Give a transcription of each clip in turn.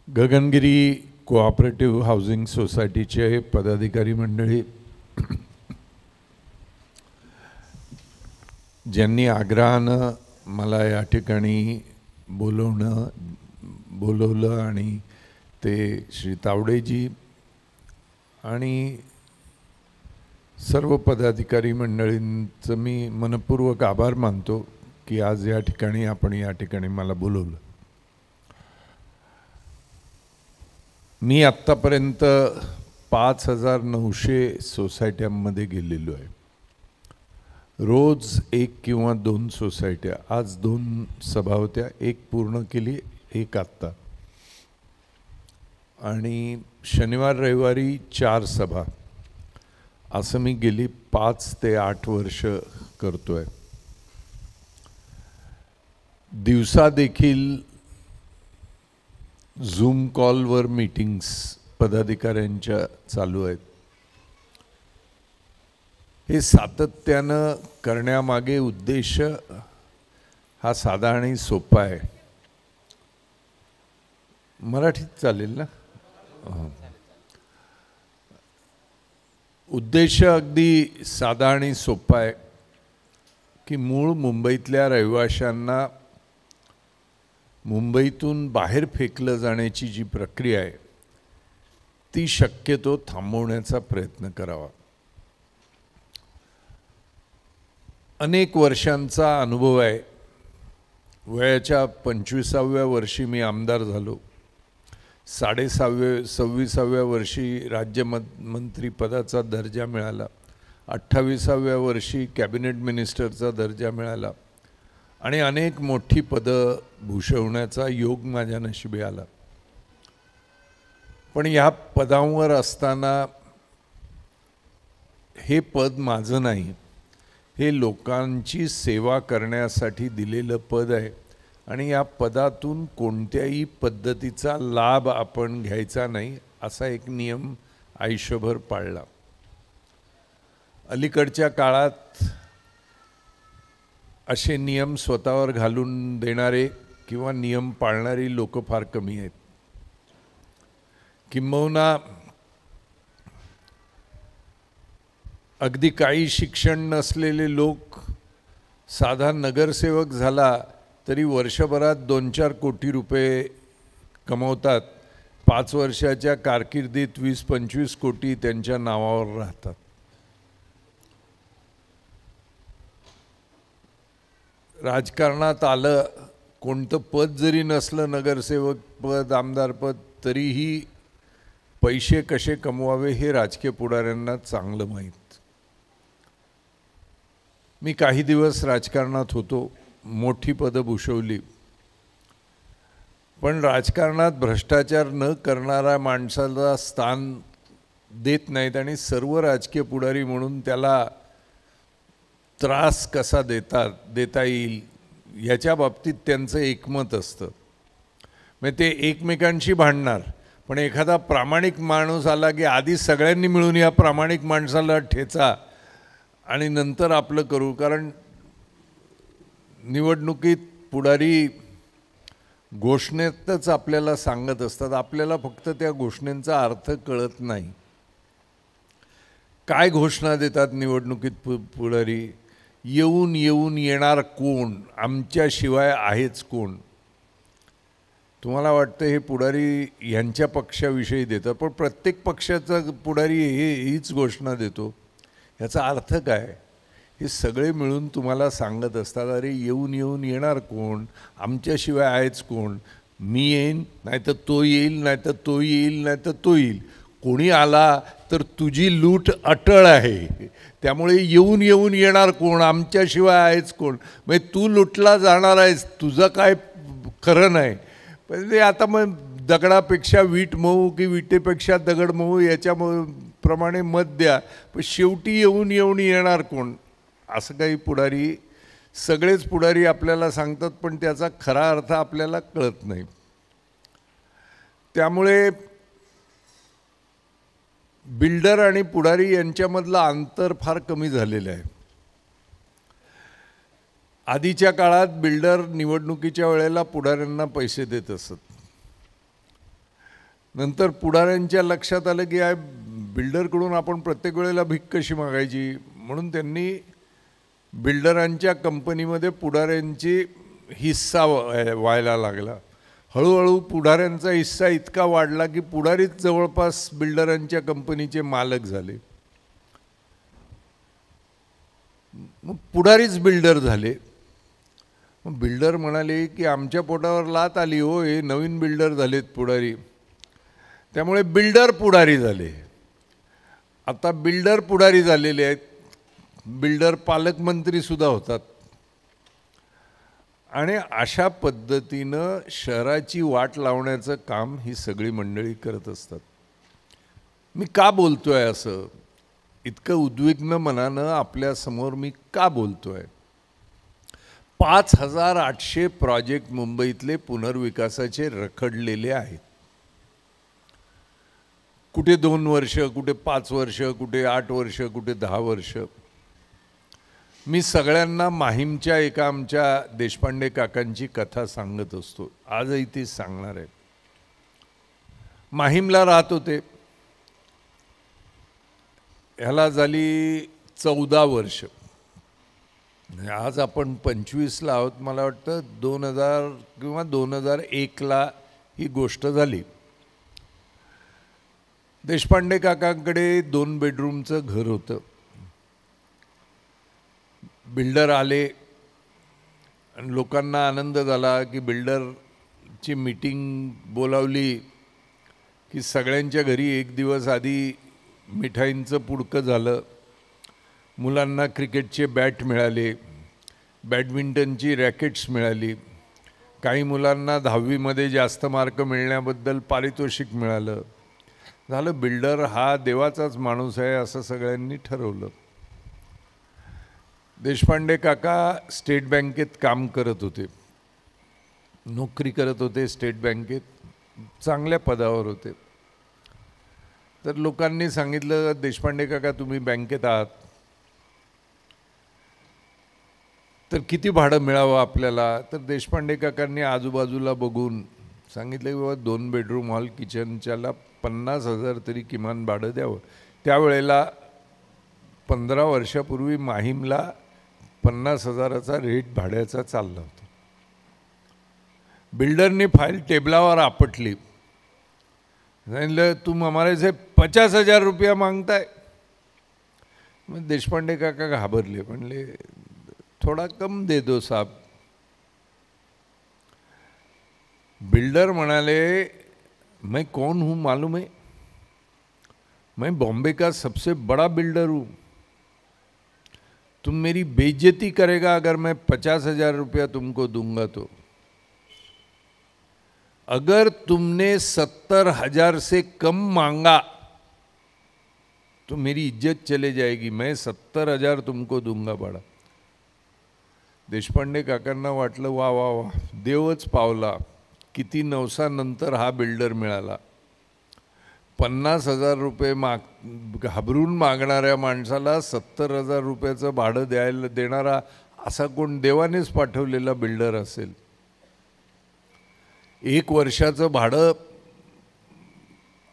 Gagangiri cooperative housing सोसायटीचे पदाधिकारी मंडळी, ज्यांनी आग्रहानं मला या ठिकाणी बोलवलं आणि ते श्री तावडेजी आणि सर्व पदाधिकारी मंडळींचं मी मनपूर्वक आभार मानतो की आज या ठिकाणी मला बोलवलं. मी आत्तापर्यंत 5,900 सोसायट्यांमध्ये गेलेलो आहे. रोज 1 किंवा 2 सोसायट्या. आज 2 सभा होत्या, 1 पूर्ण केली, 1 आत्ता, आणि शनिवार रविवारी 4 सभा. असं मी गेली 5 ते 8 वर्ष करतोय. दिवसा देखील झूम कॉलवर मीटिंग्स पदाधिकाऱ्यांच्या चालू आहेत. हे सातत्यानं करण्यामागे उद्देश हा साधा आणि सोपा आहे. मराठीत चालेल ना? उद्देश अगदी साधा आणि सोपा आहे की मूळ मुंबईतल्या रहिवाशांना मुंबईतून बाहेर फेकलं जाण्याची जी प्रक्रिया आहे ती शक्यतो थांबवण्याचा प्रयत्न करावा. अनेक वर्षांचा अनुभव आहे. वयाच्या 25व्या वर्षी मी आमदार झालो. 26व्या वर्षी राज्यमंत्री पदाचा दर्जा मिळाला. 28व्या वर्षी कॅबिनेट मिनिस्टरचा दर्जा मिळाला आणि अनेक मोठी पदं भूषवण्याचा योग माझ्या नशिबी आला. पण ह्या पदांवर असताना हे पद माझं नाही, हे लोकांची सेवा करण्यासाठी दिलेलं पद आहे आणि या पदातून कोणत्याही पद्धतीचा लाभ आपण घ्यायचा नाही असा एक नियम आयुष्यभर पाळला. अलीकडच्या काळात असे नियम स्वतःवर घालून देणारे किंवा नियम पाळणारी लोक फार कमी आहेत. किंबहुना अगदी काही शिक्षण नसलेले लोक साधा नगरसेवक झाला तरी वर्षभरात 2-4 कोटी रुपये कमवतात. 5 वर्षाच्या कारकिर्दीत 20-25 कोटी त्यांच्या नावावर राहतात. राजकारणात आलं, कोणतं पद जरी नसलं, नगरसेवक पद, आमदार पद, तरीही पैसे कसे कमवावे हे राजकीय पुढाऱ्यांना चांगलं माहीत. मी काही दिवस राजकारणात होतो, मोठी पदं भूषवली. पण राजकारणात भ्रष्टाचार न करणाऱ्या माणसाला स्थान देत नाहीत आणि सर्व राजकीय पुढारी म्हणून त्याला त्रास कसा देता येईल याच्या बाबतीत त्यांचं एकमत असतं. म्हणजे ते एकमेकांशी भांडणार, पण एखादा प्रामाणिक माणूस आला की आधी सगळ्यांनी मिळून या प्रामाणिक माणसाला ठेचा आणि नंतर आपलं करू. कारण निवडणुकीत पुढारी घोषणेतच आपल्याला सांगत असतात, आपल्याला फक्त त्या घोषणेचा अर्थ कळत नाही. काय घोषणा देतात निवडणुकीत पुढारी? येऊन येणार कोण, आमच्याशिवाय आहेच कोण. तुम्हाला वाटतं हे पुढारी यांच्या पक्षाविषयी देतात, पण प्रत्येक पक्षाचा पुढारी हीच घोषणा देतो. याचा अर्थ काय? हे सगळे मिळून तुम्हाला सांगत असतात, अरे येऊन येणार कोण, आमच्याशिवाय आहेच कोण. मी येईन, नाहीतर तो येईल, नाहीतर तो येईल, नाहीतर तो येईल. कोणी आला तर तुझी लूट अटळ आहे, त्यामुळे येऊन येणार कोण, आमच्याशिवाय आहेच कोण. म्हणजे तू लुटला जाणार आहेस, तुझं काय खरं नाही. पण ते आता मग दगडापेक्षा वीट मऊ की विटेपेक्षा दगड मऊ याच्या प्रमाणे मत द्या, पण शेवटी येऊन येणार कोण असं काही पुढारी, सगळेच पुढारी आपल्याला सांगतात, पण त्याचा खरा अर्थ आपल्याला कळत नाही. त्यामुळे बिल्डर आणि पुढारी यांच्यामधलं अंतर फार कमी झालेलं आहे. आधीच्या काळात बिल्डर निवडणुकीच्या वेळेला पुढाऱ्यांना पैसे देत असत. नंतर पुढाऱ्यांच्या लक्षात आलं की या बिल्डरकडून आपण प्रत्येक वेळेला भीक कशी मागायची, म्हणून त्यांनी बिल्डरांच्या कंपनीमध्ये पुढाऱ्यांची हिस्सा व्हायला लागला. हळूहळू पुढाऱ्यांचा हिस्सा इतका वाढला की पुढारीच जवळपास बिल्डरांच्या कंपनीचे मालक झाले. मग पुढारीच बिल्डर झाले. मग बिल्डर म्हणाले की आमच्या पोटावर लात आली हो, हे नवीन बिल्डर झालेत पुढारी, त्यामुळे बिल्डर पुढारी झाले. आता बिल्डर पुढारी झालेले आहेत, बिल्डर पालकमंत्रीसुद्धा होतात. आणि अशा पद्धतीनं शहराची वाट लावण्याचं काम ही सगळी मंडळी करत असतात. मी का बोलतोय असं, इतकं उद्विग्न मनानं आपल्यासमोर मी का बोलतोय? 5800 प्रोजेक्ट मुंबईतले पुनर्विकासाचे रखडलेले आहेत. कुठे 2 वर्ष, कुठे 5 वर्ष, कुठे 8 वर्ष, कुठे 10 वर्ष. मी सगळ्यांना माहीमच्या एका आमच्या देशपांडे काकांची कथा सांगत असतो, आजही ती सांगणार आहे. माहीमला राहत होते, ह्याला झाली 14 वर्ष. आज आपण 25ला आहोत, मला वाटतं 2000 किंवा 2001ला ही गोष्ट झाली. देशपांडे काकांकडे 2 बेडरूमचं घर होतं. बिल्डर आले आणि लोकांना आनंद झाला की बिल्डरची मीटिंग बोलावली की सगळ्यांच्या घरी एक दिवस आधी मिठाईंचं पुडकं झालं. मुलांना क्रिकेटचे बॅट मिळाले, बॅडमिंटनची रॅकेट्स मिळाली, काही मुलांना 10वीमध्ये जास्त मार्क मिळण्याबद्दल पारितोषिक मिळालं. झालं, बिल्डर हा देवाचाच माणूस आहे असं सगळ्यांनी ठरवलं. देशपांडे काका स्टेट बँकेत काम करत होते, नोकरी करत होते स्टेट बँकेत, चांगल्या पदावर होते. तर लोकांनी सांगितलं, देशपांडे काका तुम्ही बँकेत आहात तर किती भाडं मिळावं आपल्याला? तर देशपांडे काकांनी आजूबाजूला बघून सांगितलं की बाबा 2 बेडरूम हॉल किचनच्याला 50,000 तरी किमान भाडं द्यावं. त्यावेळेला 15 वर्षापूर्वी माहीमला 50,000चा रेट भाड्याचा चालला होता. बिल्डरने फाईल टेबलावर आपटली, सांगितलं तुम हमारे से 50,000 रुपया मांगताय. मग देशपांडे काका घाबरले, म्हणले थोड़ा कम दे दो साहब. बिल्डर म्हणाले मैं कौन हूँ मालूम है? मैं बॉम्बे का सबसे बड़ा बिल्डर हूँ. तुम मेरी बेइज्जती करेगा अगर मैं 50,000 रुपया तुमको दूंगा तो. अगर तुमने 70,000 से कम मांगा तो मेरी इज्जत चले जाएगी. मैं 70,000 तुमको दूंगा भाड़ा. देशपांडे काकांना वाटलं वा वा वा, देवच पावला. किती नवसानंतर हा बिल्डर मिळाला. 50,000 रुपये घाबरून मागणाऱ्या माणसाला 70,000 रुपयाचं भाडं द्यायला देणारा असा कोण देवानेच पाठवलेला बिल्डर असेल. 1 वर्षाचं भाडं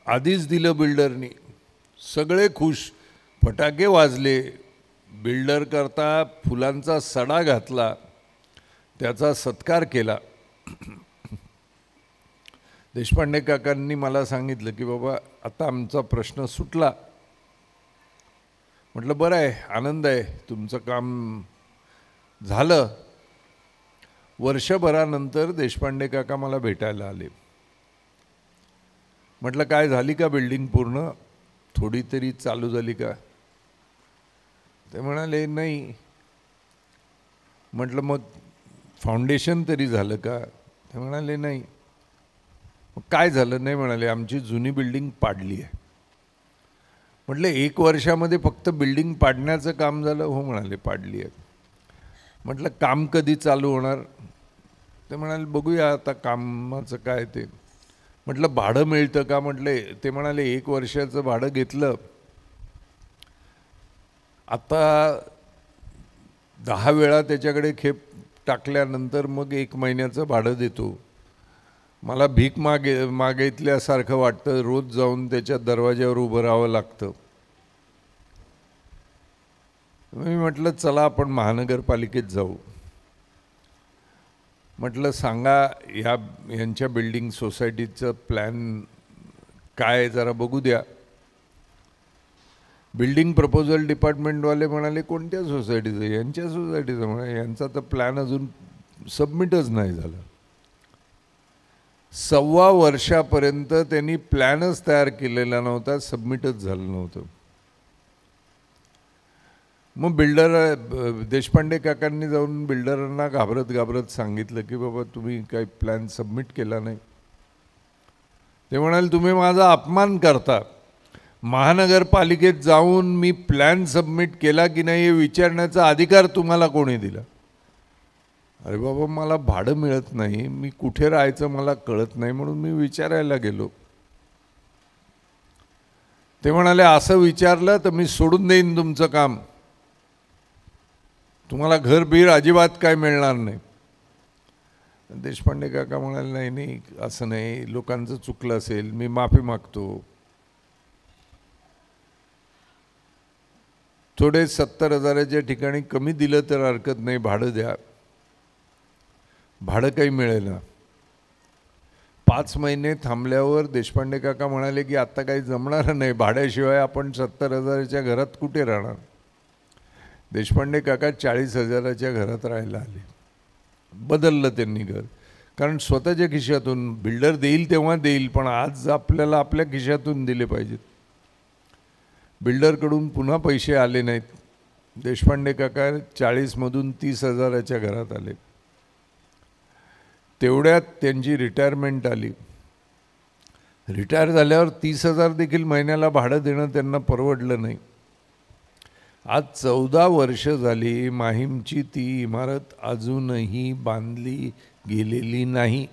आधीच दिलं बिल्डरनी. सगळे खुश, फटाके वाजले. बिल्डर करता फुलांचा सडा घातला, त्याचा सत्कार केला. देशपांडे काकांनी मला सांगितलं की बाबा आता आमचा प्रश्न सुटला. म्हटलं बरं आहे, आनंद आहे, तुमचं काम झालं. वर्षभरानंतर देशपांडे काका मला भेटायला आले. म्हटलं काय झाली का बिल्डिंग पूर्ण, थोडी तरी चालू झाली का? ते म्हणाले नाही. म्हटलं मग फाउंडेशन तरी झालं का? ते म्हणाले नाही. मग काय झालं? नाही म्हणाले आमची जुनी बिल्डिंग पाडली आहे. म्हटलं 1 वर्षामध्ये फक्त बिल्डिंग पाडण्याचं काम झालं? हो म्हणाले पाडली आहे. म्हटलं काम कधी चालू होणार? ते म्हणाले बघूया आता कामाचं काय ते. म्हटलं भाडं मिळतं का? म्हटले ते म्हणाले 1 वर्षाचं भाडं घेतलं, आता 10 वेळा त्याच्याकडे खेप टाकल्यानंतर मग 1 महिन्याचं भाडं देतो. मला भीक मागितल्यासारखं वाटतं, रोज जाऊन त्याच्या दरवाज्यावर उभं राहावं लागतं. मी म्हटलं चला आपण महानगरपालिकेत जाऊ. म्हटलं सांगा यांच्या बिल्डिंग सोसायटीचं प्लॅन काय जरा बघू द्या. बिल्डिंग प्रपोजल डिपार्टमेंटवाले म्हणाले कोणत्या सोसायटीचं? यांच्या सोसायटीचं. म्हणाले यांचा तर प्लॅन अजून सबमिटच नाही झाला. 1.25 वर्षापर्यंत त्यांनी प्लॅनच तयार केलेला नव्हता, सबमिटच झालं नव्हतं. मग बिल्डर देशपांडे काकांनी जाऊन बिल्डरांना घाबरत सांगितलं की बाबा तुम्ही काही प्लॅन सबमिट केला नाही. ते म्हणाले तुम्ही माझा अपमान करता. महानगरपालिकेत जाऊन मी प्लॅन सबमिट केला की नाही हे विचारण्याचा अधिकार तुम्हाला कोणी दिला? अरे बाबा मला भाडं मिळत नाही, मी कुठे राहायचं मला कळत नाही, म्हणून मी विचारायला गेलो. ते म्हणाले असं विचारलं तर मी सोडून देईन तुमचं काम, तुम्हाला घर बीर अजिबात काय मिळणार नाही. देशपांडे काका म्हणाले नाही नाही असं नाही, लोकांचं चुकलं असेल, मी माफी मागतो. थोडे 70,000च्या ठिकाणी कमी दिलं तर हरकत नाही, भाडं द्या. भाडं काही मिळेल ना. 5 महिने थांबल्यावर देशपांडे काका म्हणाले की आता काही जमणार नाही, भाड्याशिवाय आपण 70,000च्या घरात कुठे राहणार. देशपांडे काका 40,000च्या घरात राहायला आले. बदललं त्यांनी घर, कारण स्वतःच्या खिशातून. बिल्डर देईल तेव्हा देईल, पण आज आपल्याला आपल्या खिशातून दिले पाहिजेत. बिल्डरकडून पुन्हा पैसे आले नाहीत. देशपांडे काका 40मधून 30,000च्या घरात आले. तेवढ्यात त्यांची रिटायरमेंट आली. रिटायर झाल्यावर 30,000 देखील महिन्याला भाडं देणं त्यांना परवडलं नाही. आज 14 वर्ष झाली माहीमची ती इमारत अजूनही बांधली गेलेली नाही,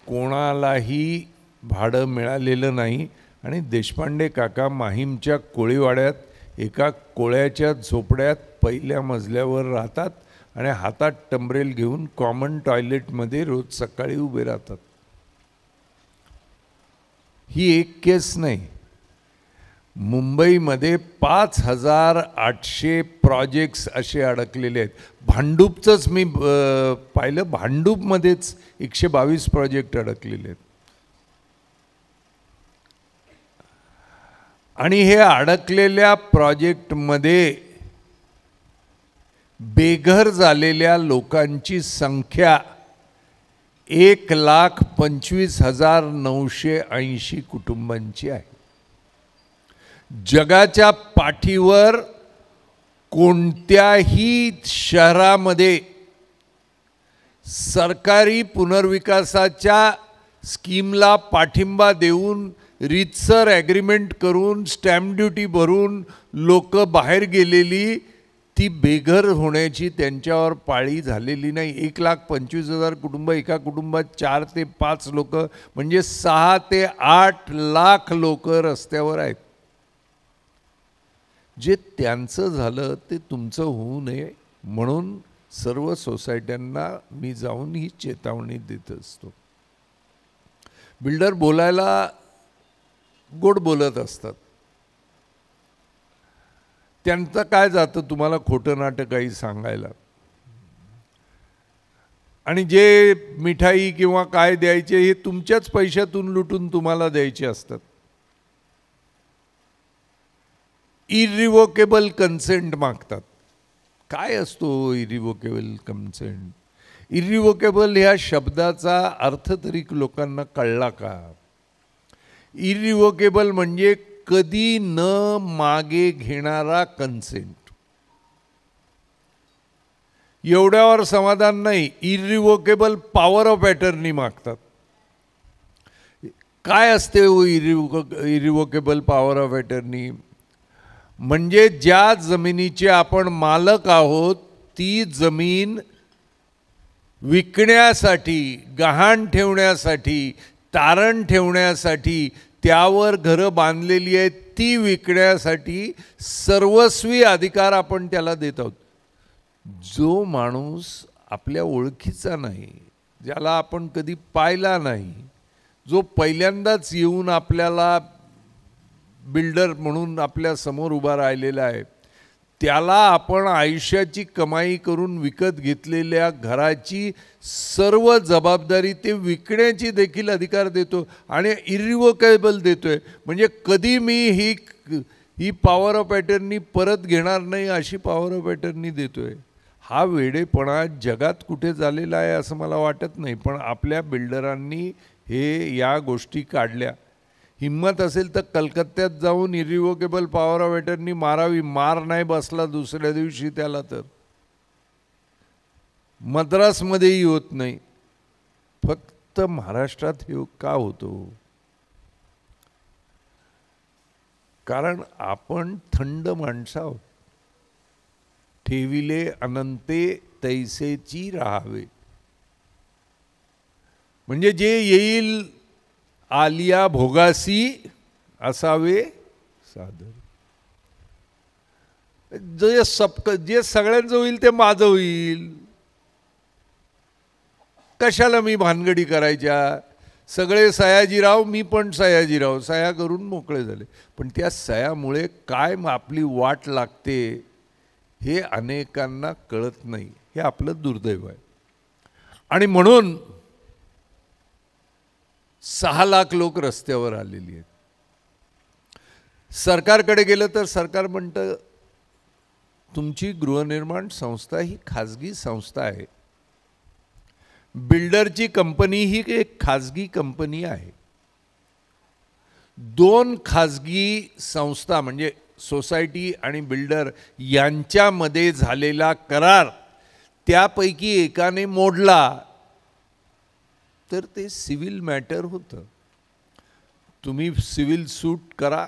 कोणालाही भाडं मिळालेलं नाही. आणि देशपांडे काका माहीमच्या कोळीवाड्यात एका कोळ्याच्या झोपड्यात पहिल्या मजल्यावर राहतात आणि हातात टंबरेल घेऊन कॉमन टॉयलेटमध्ये रोज सकाळी उभे राहतात. ही एक केस नाही. मुंबईमध्ये 5,800 प्रोजेक्ट्स असे अडकलेले आहेत. भांडूपचंच मी पाहिलं, भांडूपमध्येच 122 प्रोजेक्ट अडकलेले आहेत. आणि हे अडकलेल्या प्रोजेक्टमध्ये बेघर झालेल्या लोकांची संख्या 1,25,980 कुटुंबांची आहे. जगाच्या पाठीवर कोणत्याही शहरामध्ये सरकारी पुनर्विकासाच्या स्कीमला पाठिंबा देऊन रीतसर ॲग्रीमेंट करून स्टॅम्प ड्युटी भरून लोक बाहेर गेलेली ती बेघर होण्याची त्यांच्यावर पाळी झालेली नाही. 1,25,000 कुटुंब, एका कुटुंबात 4 ते 5 लोक, म्हणजे 6 ते 8 लाख लोक रस्त्यावर आहेत. जे त्यांचं झालं ते तुमचं होऊ नये म्हणून सर्व सोसायट्यांना मी जाऊन ही चेतावणी देत असतो. बिल्डर बोलायला गोड बोलत असतात, त्यांचं काय जातं तुम्हाला खोटं नाटं काही सांगायला. आणि जे मिठाई किंवा काय द्यायचे हे तुमच्याच पैशातून लुटून तुम्हाला द्यायचे असतात. इरिव्होकेबल कन्सेंट मागतात. काय असतो इरिव्होकेबल कन्सेंट? इरिव्होकेबल ह्या शब्दाचा अर्थ तरी लोकांना कळला का? इरिव्होकेबल म्हणजे कधी न मागे घेणारा कन्सेंट. एवढ्यावर समाधान नाही, इरिव्होकेबल पॉवर ऑफ अटर्नी मागतात. काय असते इरिव्होकेबल पॉवर ऑफ अटर्नी? म्हणजे ज्या जमिनीचे आपण मालक आहोत ती जमीन विकण्यासाठी, गहाण ठेवण्यासाठी, तारण ठेवण्यासाठी, त्यावर घरं बांधलेली आहेत ती विकण्यासाठी सर्वस्वी अधिकार आपण त्याला देत आहोत. जो माणूस आपल्या ओळखीचा नाही, ज्याला आपण कधी पाहिला नाही, जो पहिल्यांदाच येऊन आपल्याला बिल्डर म्हणून आपल्या समोर उभा राहिलेला आहे, त्याला आपण आयुष्याची कमाई करून विकत घेतलेल्या घराची सर्व जबाबदारी ते विकण्याची देखील अधिकार देतो आणि इरिव्होकेबल देतोय. म्हणजे कधी मी ही पॉवर ऑफ अटर्नी परत घेणार नाही अशी पॉवर ऑफ अटर्नी देतोय. हा वेडेपणा जगात कुठे झालेला आहे असं मला वाटत नाही, पण आपल्या बिल्डरांनी हे या गोष्टी काढल्या. हिम्मत असेल तर कलकत्त्यात जाऊन इरिव्होकेबल पॉवर ऑफ अटर्नी मारावी. मार नाही बसला दुसऱ्या दिवशी त्याला तर. मद्रासमध्येही होत नाही, फक्त महाराष्ट्रात हे का होतो? कारण आपण थंड माणसं आहोत. ठेविले अनंते तैसेची राहावे. म्हणजे जे येईल आलिया भोगासी असावे सादर. जे सगळ्यांचं होईल ते माझं होईल. कशाला मी भानगडी करायच्या? सगळे सयाजीराव, मी पण सयाजीराव, सया करून मोकळे झाले. पण त्या सयामुळे काय आपली वाट लागते हे अनेकांना कळत नाही. हे आपलं दुर्दैव आहे. आणि म्हणून 6 लाख लोक रस्त्यावर आलेली आहेत. सरकारकडे गेलं तर सरकार म्हणतं तुमची गृहनिर्माण संस्था ही खाजगी संस्था आहे. बिल्डरची कंपनी ही एक खाजगी कंपनी आहे. 2 खाजगी संस्था म्हणजे सोसायटी आणि बिल्डर यांच्यामध्ये झालेला करार त्यापैकी एकाने मोडला तर ते सिव्हिल मॅटर होतं. तुम्ही सिव्हिल सूट करा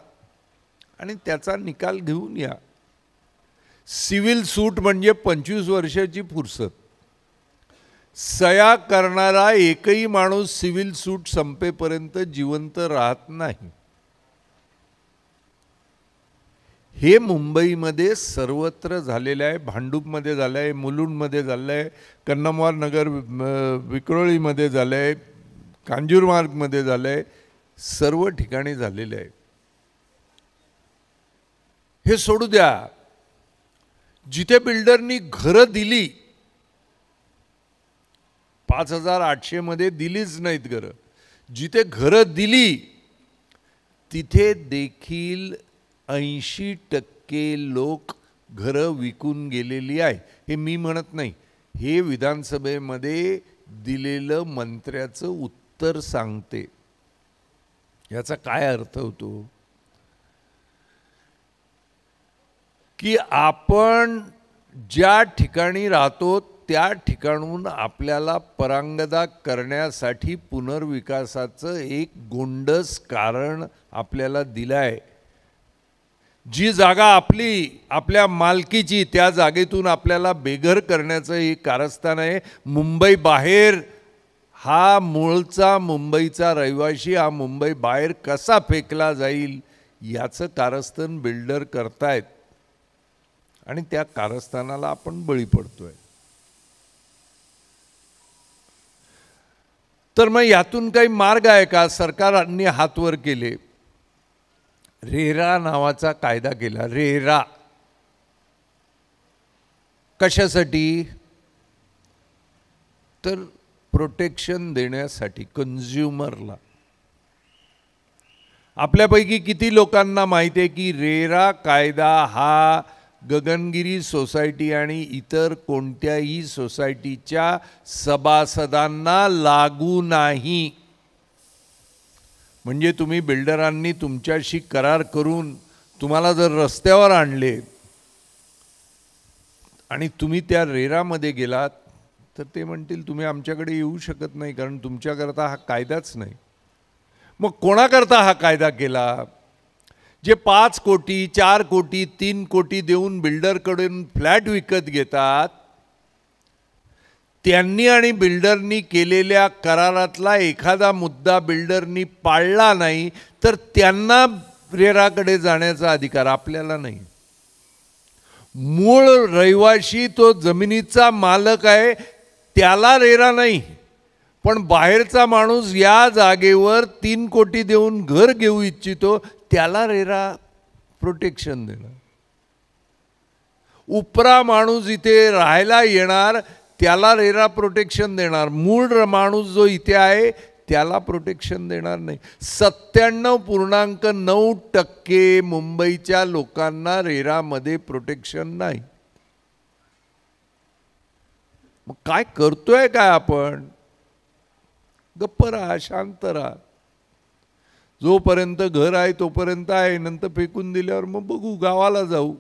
आणि त्याचा निकाल घेऊन या. सिव्हिल सूट म्हणजे 25 वर्षाची फुरसत. सया करणारा एकही माणूस सिव्हिल सूट संपेपर्यंत जिवंत राहत नाही. हे मुंबईमध्ये सर्वत्र झालेलं आहे. भांडूपमध्ये झालं आहे, मुलुंडमध्ये झालं आहे, कन्नमवार नगर विक्रोळीमध्ये झालं आहे, कांजूरमार्गमध्ये झालं आहे, सर्व ठिकाणी झालेलं आहे. हे सोडू द्या. जिथे बिल्डरनी घरं दिली 5800 मध्ये दिलीच नाहीत घरं. जिथे घरं दिली तिथे देखील 80% लोक घरं विकून गेलेली आहे. हे मी म्हणत नाही, हे विधानसभेमध्ये दिलेलं मंत्र्याचं उत्तर सांगते. याचा काय अर्थ होतो की आपण ज्या ठिकाणी राहतो त्या ठिकाणून आपल्याला परांगदा करण्यासाठी पुनर्विकासाचं एक गोंडस कारण आपल्याला दिलं आहे. जी जागा आपल्या मालकीची त्या जागेतून आपल्याला बेघर करण्याचं हे कारस्थान आहे. मुंबई बाहेर हा मूळचा मुंबईचा रहिवासी हा मुंबई बाहेर कसा फेकला जाईल याचं कारस्थान बिल्डर करतायत आणि त्या कारस्थानाला आपण बळी पडतोय. तर मग यातून काही मार्ग आहे का? सरकारने हातवर केले. रेरा नावाचा कायदा केला. रेरा कशासाठी? तर प्रोटेक्शन देण्यासाठी कंझ्युमरला. आपल्यापैकी किती लोकांना माहिती आहे की रेरा कायदा हा गगनगिरी सोसायटी आणि इतर कोणत्याही सोसायटीच्या सभासदांना लागू नाही. म्हणजे तुम्ही बिल्डरांनी तुमच्याशी करार करून तुम्हाला जर रस्त्यावर आणले आणि तुम्ही त्या रेरामध्ये गेलात तर ते म्हणतील तुम्ही आमच्याकडे येऊ शकत नाही कारण तुमच्याकरता हा कायदाच नाही. मग कोणाकरता हा कायदा केला? जे 5 कोटी 4 कोटी 3 कोटी देऊन बिल्डरकडून फ्लॅट विकत घेतात त्यांनी आणि बिल्डरनी केलेल्या करारातला एखादा मुद्दा बिल्डरनी पाळला नाही तर त्यांना रेराकडे जाण्याचा अधिकार आपल्याला नाही. मूळ रहिवासी तो जमिनीचा मालक आहे त्याला रेरा नाही. पण बाहेरचा माणूस या जागेवर 3 कोटी देऊन घर घेऊ इच्छितो, त्याला रेरा प्रोटेक्शन देणार. उपरा माणूस इथे राहायला येणार त्याला रेरा प्रोटेक्शन देणार. मूळ माणूस जो इथे आहे त्याला प्रोटेक्शन देणार नाही. 97.9% मुंबईच्या लोकांना रेरामध्ये प्रोटेक्शन नाही. मग काय करतोय काय आपण? गप्प राहा, शांत राहा. जोपर्यंत घर आहे तोपर्यंत आहे, नंतर फेकून दिल्यावर मग बघू, गावाला जाऊ.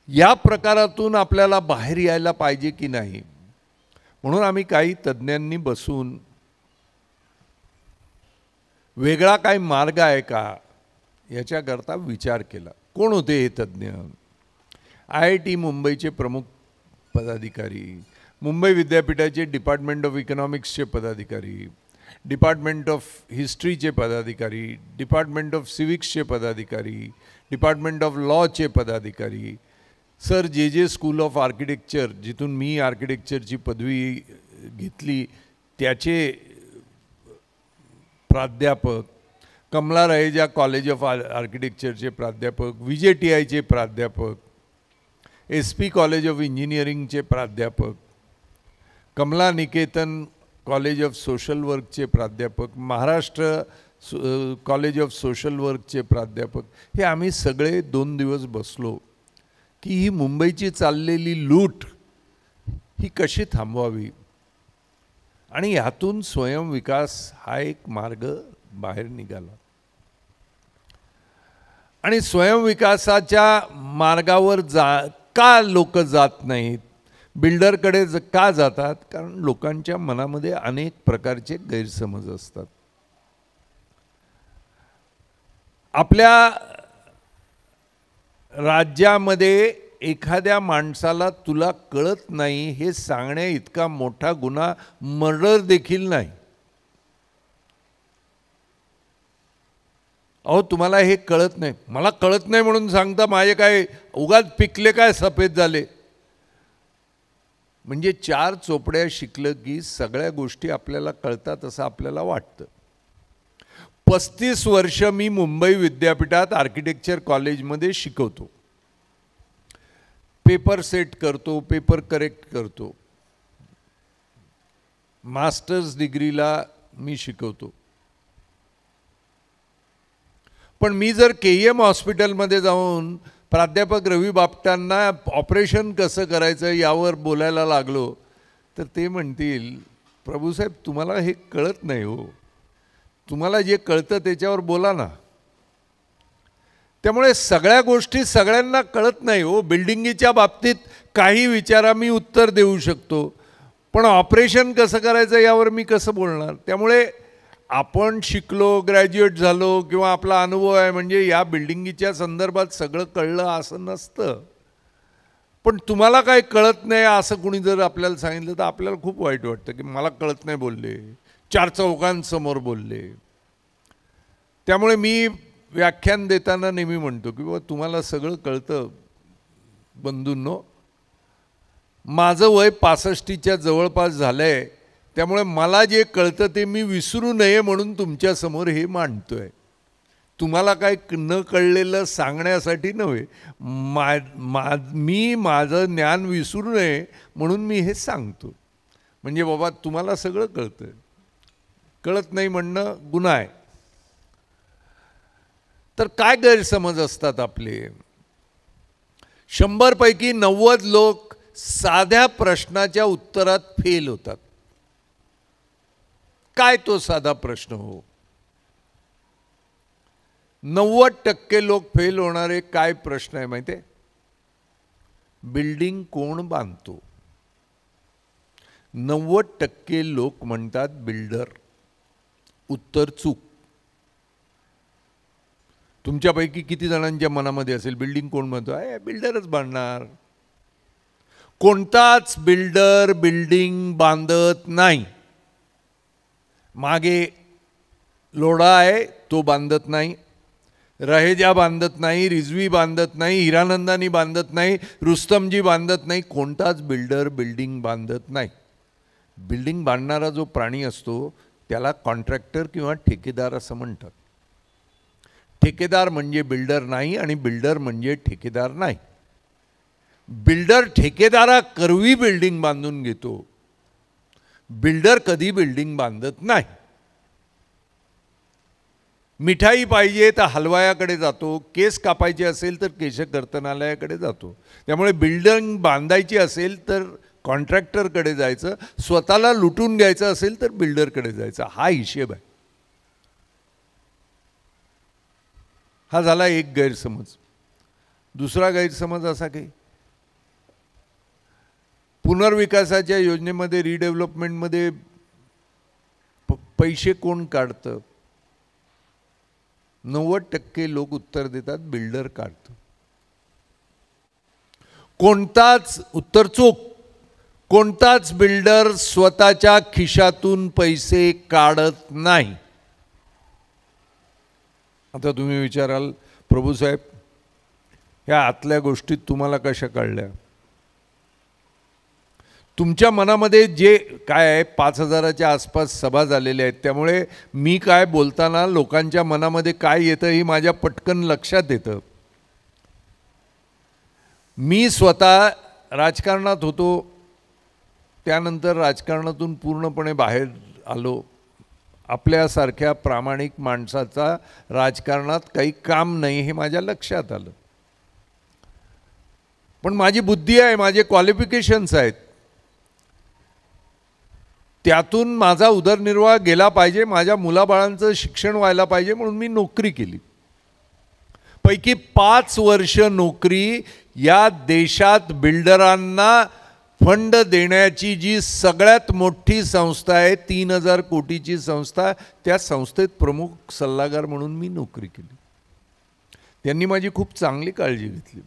या प्रकारातून आपल्याला बाहेर यायला पाहिजे की नाही, म्हणून आम्ही काही तज्ज्ञांनी बसून वेगळा काही मार्ग आहे का याच्याकरता विचार केला. कोण होते हे तज्ज्ञ? IIT मुंबईचे प्रमुख पदाधिकारी, मुंबई विद्यापीठाचे डिपार्टमेंट ऑफ इकॉनॉमिक्सचे पदाधिकारी, डिपार्टमेंट ऑफ हिस्ट्रीचे पदाधिकारी, डिपार्टमेंट ऑफ सिविक्सचे पदाधिकारी, डिपार्टमेंट ऑफ लॉचे पदाधिकारी, सर जे स्कूल ऑफ आर्किटेक्चर जिथून मी आर्किटेक्चरची पदवी घेतली त्याचे प्राध्यापक, कमला रहेजा कॉलेज ऑफ आर्किटेक्चरचे प्राध्यापक, VJTIचे प्राध्यापक, SP कॉलेज ऑफ इंजिनिअरिंगचे प्राध्यापक, Kamala Niketan college of social वर्कचे प्राध्यापक, महाराष्ट्र कॉलेज ऑफ सोशल वर्कचे प्राध्यापक, हे आम्ही सगळे 2 दिवस बसलो की ही मुंबईची चाललेली लूट ही कशी थांबवावी आणि ह्यातून स्वयंविकास हा एक मार्ग बाहेर निघाला. आणि स्वयंविकासाच्या मार्गावर का लोक जात नाहीत, बिल्डरकडे का जातात? कारण लोकांच्या मनामध्ये अनेक प्रकारचे गैरसमज असतात. आपल्या राज्यामध्ये एखाद्या माणसाला तुला कळत नाही हे सांगण्या इतका मोठा गुन्हा मर्डर देखील नाही. अहो तुम्हाला हे कळत नाही, मला कळत नाही म्हणून सांगता माझे काय उगाच पिकले काय सफेद झाले. म्हणजे 4 चोपड्या शिकलं की सगळ्या गोष्टी आपल्याला कळतात असं आपल्याला वाटतं. 35 वर्ष मी मुंबई विद्यापीठात आर्किटेक्चर कॉलेजमध्ये शिकवतो. पेपर सेट करतो, पेपर करेक्ट करतो. मास्टर्स डिग्रीला मी शिकवतो. पण मी जर KEM हॉस्पिटलमध्ये जाऊन प्राध्यापक रवी बापटांना ऑपरेशन कसं करायचं यावर बोलायला लागलो तर ते म्हणतील, प्रभूसाहेब तुम्हाला हे कळत नाही हो, तुम्हाला जे कळतं त्याच्यावर बोला ना. त्यामुळे सगळ्या गोष्टी सगळ्यांना कळत नाही हो. बिल्डिंगीच्या बाबतीत काही विचारा मी उत्तर देऊ शकतो, पण ऑपरेशन कसं करायचं यावर मी कसं बोलणार? त्यामुळे आपण शिकलो, ग्रॅज्युएट झालो किंवा आपला अनुभव आहे म्हणजे या बिल्डिंगीच्या संदर्भात सगळं कळलं असं नसतं. पण तुम्हाला काय कळत नाही असं कुणी जर आपल्याला सांगितलं तर आपल्याला खूप वाईट वाटतं की मला कळत नाही बोलले, 4 चौघांसमोर बोलले. त्यामुळे मी व्याख्यान देताना नेहमी म्हणतो की बाबा तुम्हाला सगळं कळतं बंधूंनो, माझं वय 65च्या जवळपास झालंय, त्यामुळे मला जे कळतं ते मी विसरू नये म्हणून तुमच्यासमोर हे मांडतोय. तुम्हाला काय न कळलेलं सांगण्यासाठी नव्हे, मी माझं ज्ञान विसरू नये म्हणून मी हे सांगतो. म्हणजे बाबा तुम्हाला सगळं कळतं, कळत नाही म्हणणं गुन्हा आहे. तर काय गैरसमज असतात आपले? 100 पैकी 90 लोक साध्या प्रश्नाच्या उत्तरात फेल होतात. काय तो साधा प्रश्न हो? 90% लोक फेल होणारे काय प्रश्न आहे माहिती आहे? बिल्डिंग कोण बांधतो? 90% लोक म्हणतात बिल्डर. उत्तर चूक. तुमच्यापैकी किती जणांच्या मनामध्ये असेल बिल्डिंग कोण बांधतो? आहे बिल्डरच बांधणार. कोणताच बिल्डर बिल्डिंग बांधत नाही. मागे लोढा आहे तो बांधत नाही, रहेजा बांधत नाही, रिझवी बांधत नाही, हिरानंदानी बांधत नाही, रुस्तमजी बांधत नाही. कोणताच बिल्डर बिल्डिंग बांधत नाही. बिल्डिंग बांधणारा जो प्राणी असतो त्याला कॉन्ट्रॅक्टर किंवा ठेकेदार असं म्हणतात. ठेकेदार म्हणजे बिल्डर नाही आणि बिल्डर म्हणजे ठेकेदार नाही. बिल्डर ठेकेदाराकरवी बिल्डिंग बांधून घेतो, बिल्डर कधी बिल्डिंग बांधत नाही. मिठाई पाहिजे तर हलवायाकडे जातो, केस कापायचे असेल तर केश कर्तनालयाकडे जातो. त्यामुळे बिल्डिंग बांधायची असेल तर कॉन्ट्रॅक्टरकडे जायचं, स्वतःला लुटून घ्यायचं असेल तर बिल्डरकडे जायचं. हा हिशेब आहे. हा झाला एक गैरसमज. दुसरा गैरसमज असा की पुनर्विकासाच्या योजनेमध्ये, रिडेव्हलपमेंटमध्ये पैसे कोण काढतं? 90% लोक उत्तर देतात बिल्डर काढतो. कोणताच उत्तर चूक. कोणताच बिल्डर स्वतःच्या खिशातून पैसे काढत नाही. आता तुम्ही विचाराल, प्रभू साहेब ह्या आतल्या गोष्टी तुम्हाला कशा कळल्या? तुमच्या मनामध्ये जे काय आहे, 5,000च्या आसपास सभा झालेल्या आहेत, त्यामुळे मी काय बोलताना लोकांच्या मनामध्ये काय येतं हे माझ्या पटकन लक्षात येतं. मी स्वतः राजकारणात होतो, त्यानंतर राजकारणातून पूर्णपणे बाहेर आलो. आपल्यासारख्या प्रामाणिक माणसाचा राजकारणात काही काम नाही हे माझ्या लक्षात आलं. पण माझी बुद्धी आहे, माझे क्वालिफिकेशन्स आहेत, त्यातून माझा उदरनिर्वाह गेला पाहिजे, माझ्या मुलाबाळांचं शिक्षण व्हायला पाहिजे, म्हणून मी नोकरी केली. पैकी 5 वर्ष नोकरी या देशात बिल्डरांना फंड देण्याची जी सगळ्यात मोठी संस्था आहे, 3,000 कोटीची संस्था, त्या संस्थेत प्रमुख सल्लागार म्हणून मी नोकरी केली. त्यांनी माझी खूप चांगली काळजी घेतली.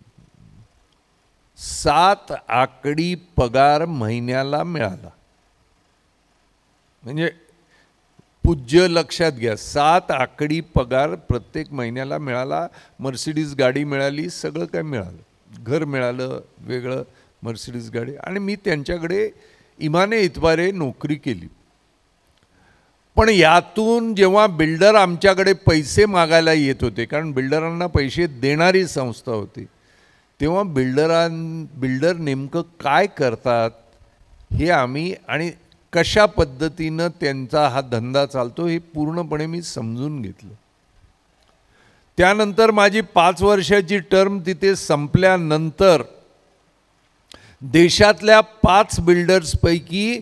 7 आकडी पगार महिन्याला मिळाला. म्हणजे पूज्य लक्षात घ्या, 7 आकडी पगार प्रत्येक महिन्याला मिळाला. मर्सिडीज गाडी मिळाली, सगळं काय मिळालं, घर मिळालं वेगळं, मर्सिडीज गाडी. आणि मी त्यांच्याकडे इमाने इतबारे नोकरी केली. पण यातून जेव्हा बिल्डर आमच्याकडे पैसे मागायला येत होते, कारण बिल्डरांना पैसे देणारी संस्था होती, तेव्हा बिल्डर नेमकं काय करतात हे आम्ही आणि कशा पद्धतीनं त्यांचा हा धंदा चालतो हे पूर्णपणे मी समजून घेतलं. त्यानंतर माझी 5 वर्षाची टर्म तिथे संपल्यानंतर देशातल्या 5 बिल्डर्सपैकी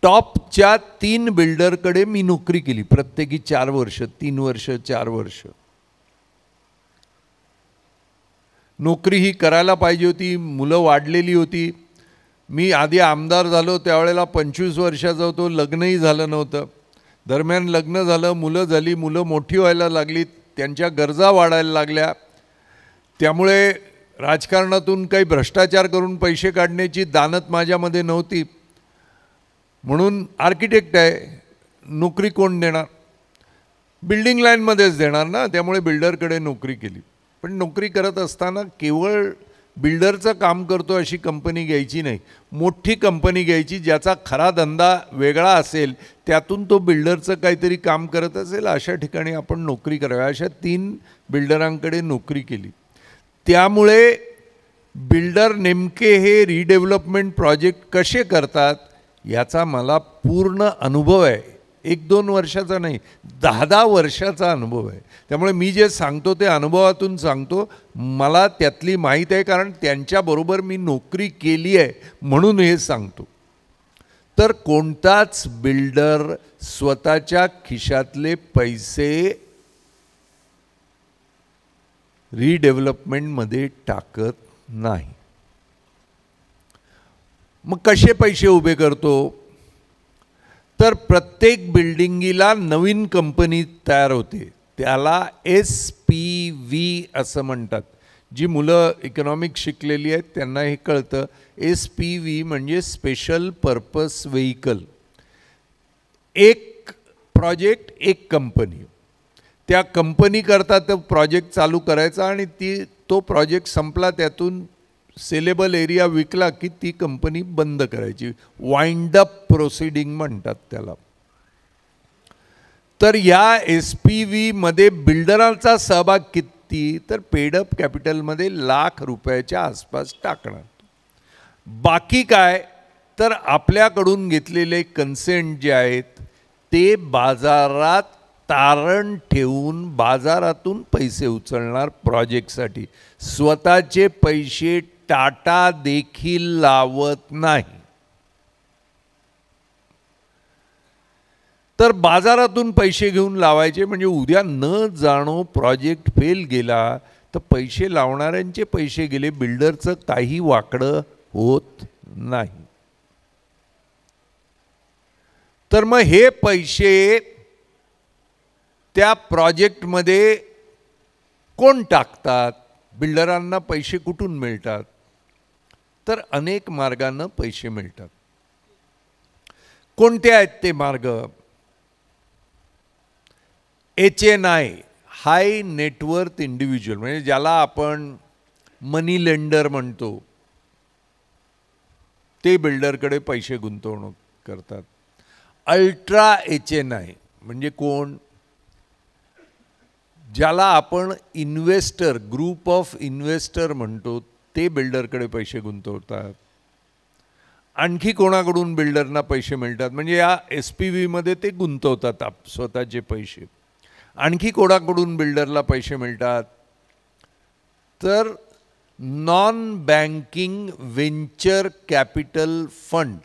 टॉपच्या 3 बिल्डरकडे मी नोकरी केली, प्रत्येकी 4 वर्ष, 3 वर्ष, 4 वर्ष. नोकरी ही करायला पाहिजे होती, मुलं वाढलेली होती. मी आधी आमदार झालो त्यावेळेला 25 वर्षाचा होतो, लग्नही झालं नव्हतं. दरम्यान लग्न झालं, मुलं झाली, मुलं मोठी व्हायला लागली, त्यांच्या गरजा वाढायला लागल्या. त्यामुळे राजकारणातून काही भ्रष्टाचार करून पैसे काढण्याची दानत माझ्यामध्ये नव्हती. म्हणून आर्किटेक्ट आहे, नोकरी कोण देणार? बिल्डिंग लाईनमध्येच देणार ना, त्यामुळे बिल्डरकडे नोकरी केली. पण नोकरी करत असताना केवळ बिल्डरचं काम करतो अशी कंपनी घ्यायची नाही, मोठी कंपनी घ्यायची ज्याचा खरा धंदा वेगळा असेल, त्यातून तो बिल्डरचं काहीतरी काम करत असेल, अशा ठिकाणी आपण नोकरी करावी. अशा 3 बिल्डरांकडे नोकरी केली. त्यामुळे बिल्डर नेमके हे रिडेव्हलपमेंट प्रोजेक्ट कसे करतात याचा मला पूर्ण अनुभव आहे. 1-2 वर्षाचा नाही, 10-10 वर्षाचा अनुभव आहे. त्यामुळे मी जे सांगतो ते अनुभवातून सांगतो. मला त्यातली माहीत आहे, कारण त्यांच्याबरोबर मी नोकरी केली आहे म्हणून हे सांगतो. तर कोणताच बिल्डर स्वतःच्या खिशातले पैसे रिडेव्हलपमेंटमध्ये टाकत नाही. मग कसे पैसे उभे करतो? तर प्रत्येक बिल्डिंगीला नवीन कंपनी तयार होते, त्याला SPV असं म्हणतात. जी मुलं इकॉनॉमिक्स शिकलेली आहेत त्यांना हे कळतं. SPV म्हणजे स्पेशल पर्पस व्हेइकल. एक प्रोजेक्ट, एक कंपनी, त्या कंपनी करता तो प्रोजेक्ट चालू करायचा आणि तो प्रोजेक्ट संपला, त्यातून सेलेबल एरिया विकला की ती कंपनी बंद करायची, वाइंड अप प्रोसिडिंग म्हणतात त्याला. तर या SPV मध्ये बिल्डरांचा सहभाग किती, तर पेडअप कॅपिटलमध्ये ₹1,00,000 आसपास टाकणार. बाकी काय तर आपल्याकडून घेतलेले कन्सेंट जे आहेत ते बाजारात तारण ठेवून बाजारातून पैसे उचलणार प्रोजेक्टसाठी. स्वतःचे पैसे टाटा देखील लावत नाही. तर बाजारातून पैसे घेऊन लावायचे, म्हणजे उद्या न जाणो प्रोजेक्ट फेल गेला तर पैसे लावणाऱ्यांचे पैसे गेले, बिल्डरचं काही वाकडं होत नाही. तर मग हे पैसे त्या प्रोजेक्टमध्ये कोण टाकतात, बिल्डरांना पैसे कुठून मिळतात, तर अनेक मार्गाने पैसे मिळतात. कोणते आहेत ते मार्ग? HNI, हाय नेटवर्थ इंडिव्हिज्युअल, म्हणजे ज्याला आपण मनी लेंडर म्हणतो, ते बिल्डरकडे पैसे गुंतवणूक करतात. अल्ट्रा HNI म्हणजे कोण? ज्याला आपण इन्व्हेस्टर, ग्रुप ऑफ इन्व्हेस्टर म्हणतो, ते बिल्डरकडे पैसे गुंतवतात. आणखी कोणाकडून बिल्डरना पैसे मिळतात, म्हणजे या SPV मध्ये ते गुंतवतात स्वतःचे पैसे. आणखी कोणाकडून बिल्डरला पैसे मिळतात, तर non banking venture capital fund.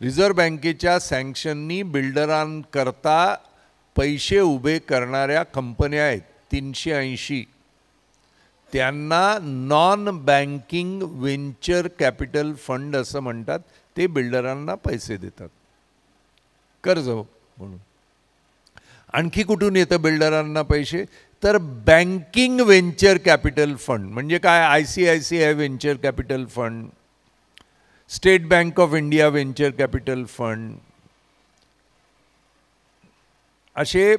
Reserve बँकेच्या सँक्शननी बिल्डरांकरता पैसे उभे करणाऱ्या कंपन्या आहेत 380, त्यांना non banking venture capital fund असं म्हणतात. ते बिल्डरांना पैसे देतात कर्ज म्हणून. आणखी कुठून येतं बिल्डरांना पैसे, तर बँकिंग व्हेंचर कॅपिटल फंड म्हणजे काय? ICICI venture capital fund, state bank of India venture capital fund, असे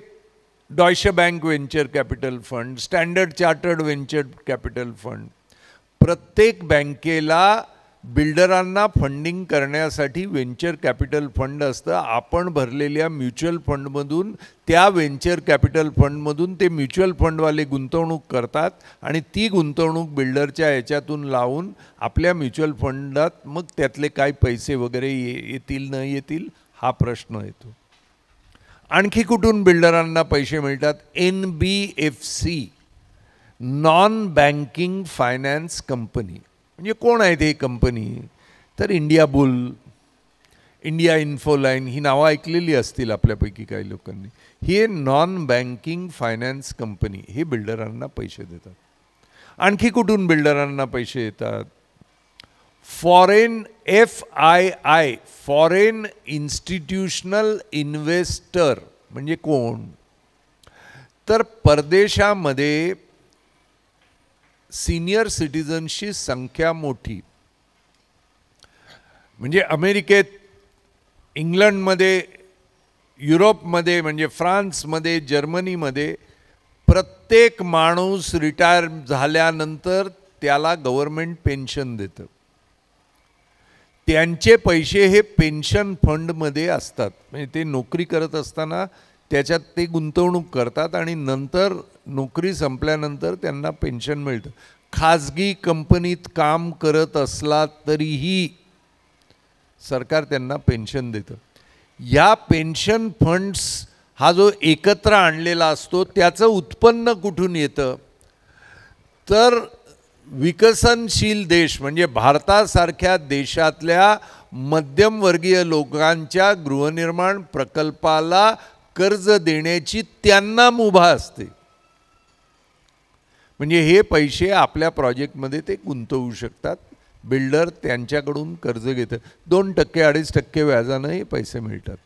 Deutsche bank venture capital fund, standard chartered venture capital fund. प्रत्येक बँकेला बिल्डरांना फंडिंग करण्यासाठी व्हेंचर कॅपिटल फंड असतं. आपण भरलेल्या म्युच्युअल फंडमधून, त्या व्हेंचर कॅपिटल फंडमधून ते म्युच्युअल फंडवाले गुंतवणूक करतात आणि ती गुंतवणूक बिल्डरच्या ह्याच्यातून लावून आपल्या म्युच्युअल फंडात मग त्यातले काय पैसे वगैरे येतील न येतील हा प्रश्न येतो. आणखी कुठून बिल्डरांना पैसे मिळतात? NBFC, non banking finance company. म्हणजे कोण आहेत हे कंपनी, तर इंडिया बुल, इंडिया इन्फोलाईन, ही नावं ऐकलेली असतील आपल्यापैकी काही लोकांनी. हे नॉन बँकिंग फायनान्स कंपनी हे बिल्डरांना पैसे देतात. आणखी कुठून बिल्डरांना पैसे येतात? Foreign FII, foreign institutional investor म्हणजे कोण, तर परदेशामध्ये सीनियर सिटीजनची संख्या मोठी, म्हणजे अमेरिकेत, इंग्लंडमध्ये, युरोपमध्ये म्हणजे फ्रान्समध्ये, जर्मनीमध्ये प्रत्येक माणूस रिटायर झाल्यानंतर त्याला गव्हर्नमेंट पेन्शन देतं. त्यांचे पैसे हे पेन्शन फंडमध्ये असतात, म्हणजे ते नोकरी करत असताना त्याच्यात ते गुंतवणूक करतात आणि नंतर नोकरी संपल्यानंतर त्यांना पेन्शन मिळतं. खाजगी कंपनीत काम करत असला तरीही सरकार त्यांना पेन्शन देतं. या पेन्शन फंड्स हा जो एकत्र आणलेला असतो त्याचं उत्पन्न कुठून येतं, तर विकसनशील देश म्हणजे भारतासारख्या देशातल्या मध्यमवर्गीय लोकांच्या गृहनिर्माण प्रकल्पाला कर्ज देण्याची त्यांना मुभा असते. म्हणजे हे पैसे आपल्या प्रोजेक्टमध्ये ते गुंतवू शकतात. बिल्डर त्यांच्याकडून कर्ज घेतं, 2% 2.5% व्याजानं हे पैसे मिळतात.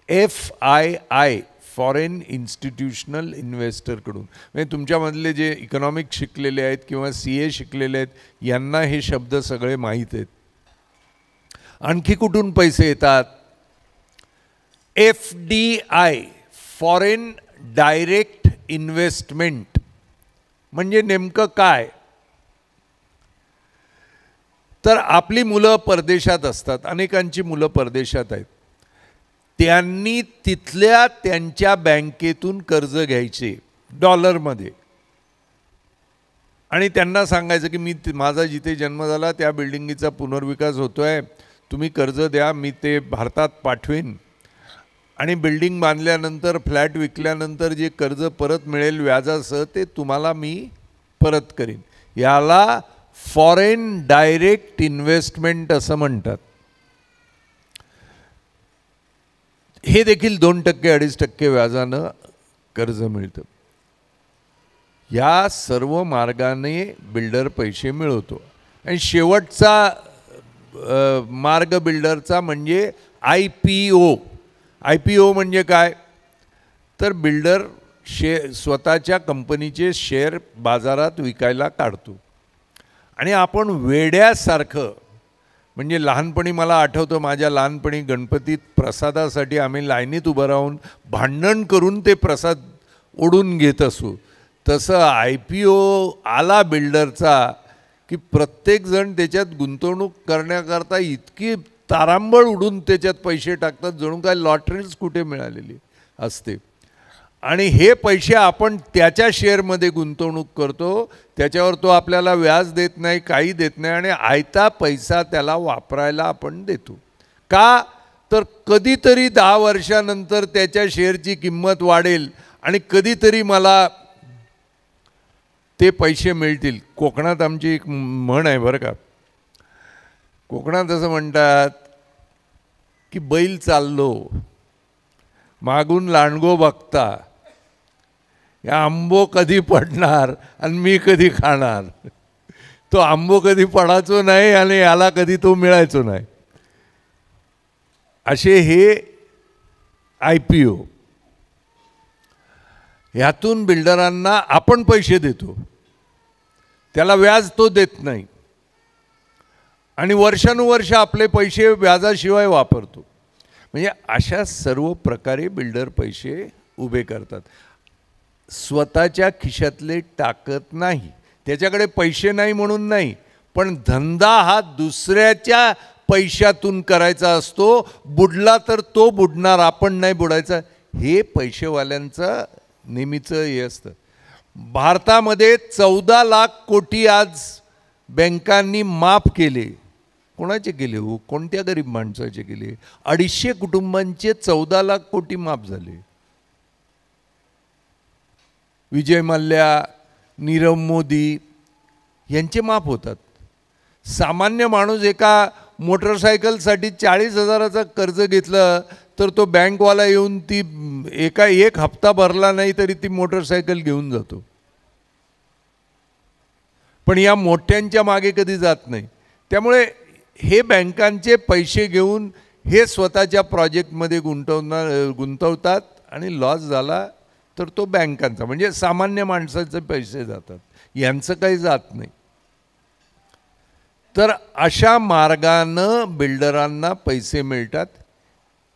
FII, फॉरेन इन्स्टिट्यूशनल इन्व्हेस्टरकडून. म्हणजे तुमच्यामधले जे इकॉनॉमिक्स शिकलेले आहेत किंवा CA शिकलेले आहेत यांना हे शब्द सगळे माहीत आहेत. आणखी कुठून पैसे येतात? FDI, फॉरेन डायरेक्ट इन्व्हेस्टमेंट म्हणजे नेमकं काय, तर आपली मुलं परदेशात असतात, अनेकांची मुलं परदेशात आहेत, त्यांनी तिथल्या त्यांच्या बँकेतून कर्ज घ्यायचे डॉलरमध्ये आणि त्यांना सांगायचं की मी माझा जिथे जन्म झाला त्या बिल्डिंगीचा पुनर्विकास होतोय, तुम्ही कर्ज द्या, मी ते भारतात पाठवेन आणि बिल्डिंग बांधल्यानंतर फ्लॅट विकल्यानंतर जे कर्ज परत मिळेल व्याजासह ते तुम्हाला मी परत करीन. याला फॉरेन डायरेक्ट इन्व्हेस्टमेंट असं म्हणतात. हे देखील 2% 2.5% व्याजानं कर्ज मिळतं. या सर्व मार्गाने बिल्डर पैसे मिळवतो. आणि शेवटचा मार्ग बिल्डरचा म्हणजे IPO. IPO म्हणजे काय, तर बिल्डर स्वतःच्या कंपनीचे शेअर बाजारात विकायला काढतो. आणि आपण वेड्यासारखं, म्हणजे लहानपणी मला आठवतं, माझ्या लहानपणी गणपतीत प्रसादासाठी आम्ही लाईनीत उभं राहून भांडण करून ते प्रसाद ओढून घेत असू, तसं IPO आला बिल्डरचा की प्रत्येकजण त्याच्यात गुंतवणूक करण्याकरता इतकी तारांबळ उडून त्याच्यात पैसे टाकतात जणू काय लॉटरीच कुठे मिळालेली असते. आणि हे पैसे आपण त्याच्या शेअरमध्ये गुंतवणूक करतो, त्याच्यावर तो आपल्याला व्याज देत नाही, काही देत नाही आणि आयता पैसा त्याला वापरायला आपण देतो. का, तर कधीतरी 10 वर्षानंतर त्याच्या शेअरची किंमत वाढेल आणि कधीतरी मला ते पैसे मिळतील. कोकणात आमची एक म्हण आहे बरं का, कोकणात असं म्हणतात की बैल चाललो मागून लांडगो बघता, या आंबो कधी पडणार आणि मी कधी खाणार. तो आंबो कधी पडायचो नाही आणि याला कधी तो मिळायचो नाही. असे हे IPO. ह्यातून बिल्डरांना आपण पैसे देतो, त्याला व्याज तो देत नाही आणि वर्षानुवर्ष आपले पैसे व्याजाशिवाय वापरतो. म्हणजे अशा सर्व प्रकारे बिल्डर पैसे उभे करतात. स्वतःच्या खिशातले टाकत नाही, त्याच्याकडे पैसे नाही म्हणून नाही, पण धंदा हा दुसऱ्याच्या पैशातून करायचा असतो. बुडला तर तो बुडणार, आपण नाही बुडायचा. हे पैसेवाल्यांचं नेहमीचं हे असतं. भारतामध्ये 14 लाख कोटी आज बँकांनी माफ केले. कोणाचे केले हो, कोणत्या गरीब माणसाचे केले? 250 कुटुंबांचे 14 लाख कोटी माफ झाले. विजय मल्ल्या, नीरव मोदी यांचे माफ होतात. सामान्य माणूस एका मोटरसायकलसाठी 40,000चं कर्ज घेतलं तर तो बँकवाला येऊन ती एक हप्ता भरला नाही तरी ती मोटरसायकल घेऊन जातो. पण या मोठ्यांच्या मागे कधी जात नाही. त्यामुळे हे बँकांचे पैसे घेऊन हे स्वतःच्या प्रोजेक्टमध्ये गुंतवतात आणि लॉस झाला तर तो बँकांचा, म्हणजे सामान्य माणसाचे पैसे जातात, यांचं काही जात नाही. तर अशा मार्गानं बिल्डरांना पैसे मिळतात.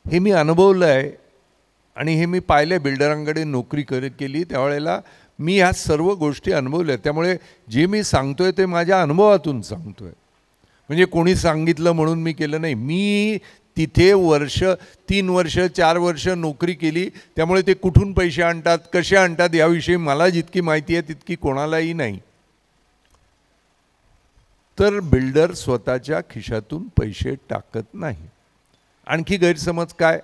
हे मी अनुभवलं आहे आणि हे मी पाहिलं. बिल्डरांकडे नोकरी केली त्यावेळेला मी ह्या सर्व गोष्टी अनुभवल्या. त्यामुळे जे मी सांगतोय ते माझ्या अनुभवातून सांगतोय, म्हणजे कोणी सांगितलं म्हणून मी केलं नाही. मी तिथे 3 वर्ष 4 वर्ष नोकरी केली, त्यामुळे ते कुठून पैसे आणतात, कसे आणतात याविषयी मला जितकी माहिती आहे तितकी कोणालाही नाही. तर बिल्डर स्वतःच्या खिशातून पैसे टाकत नाही. आणखी गैरसमज काय,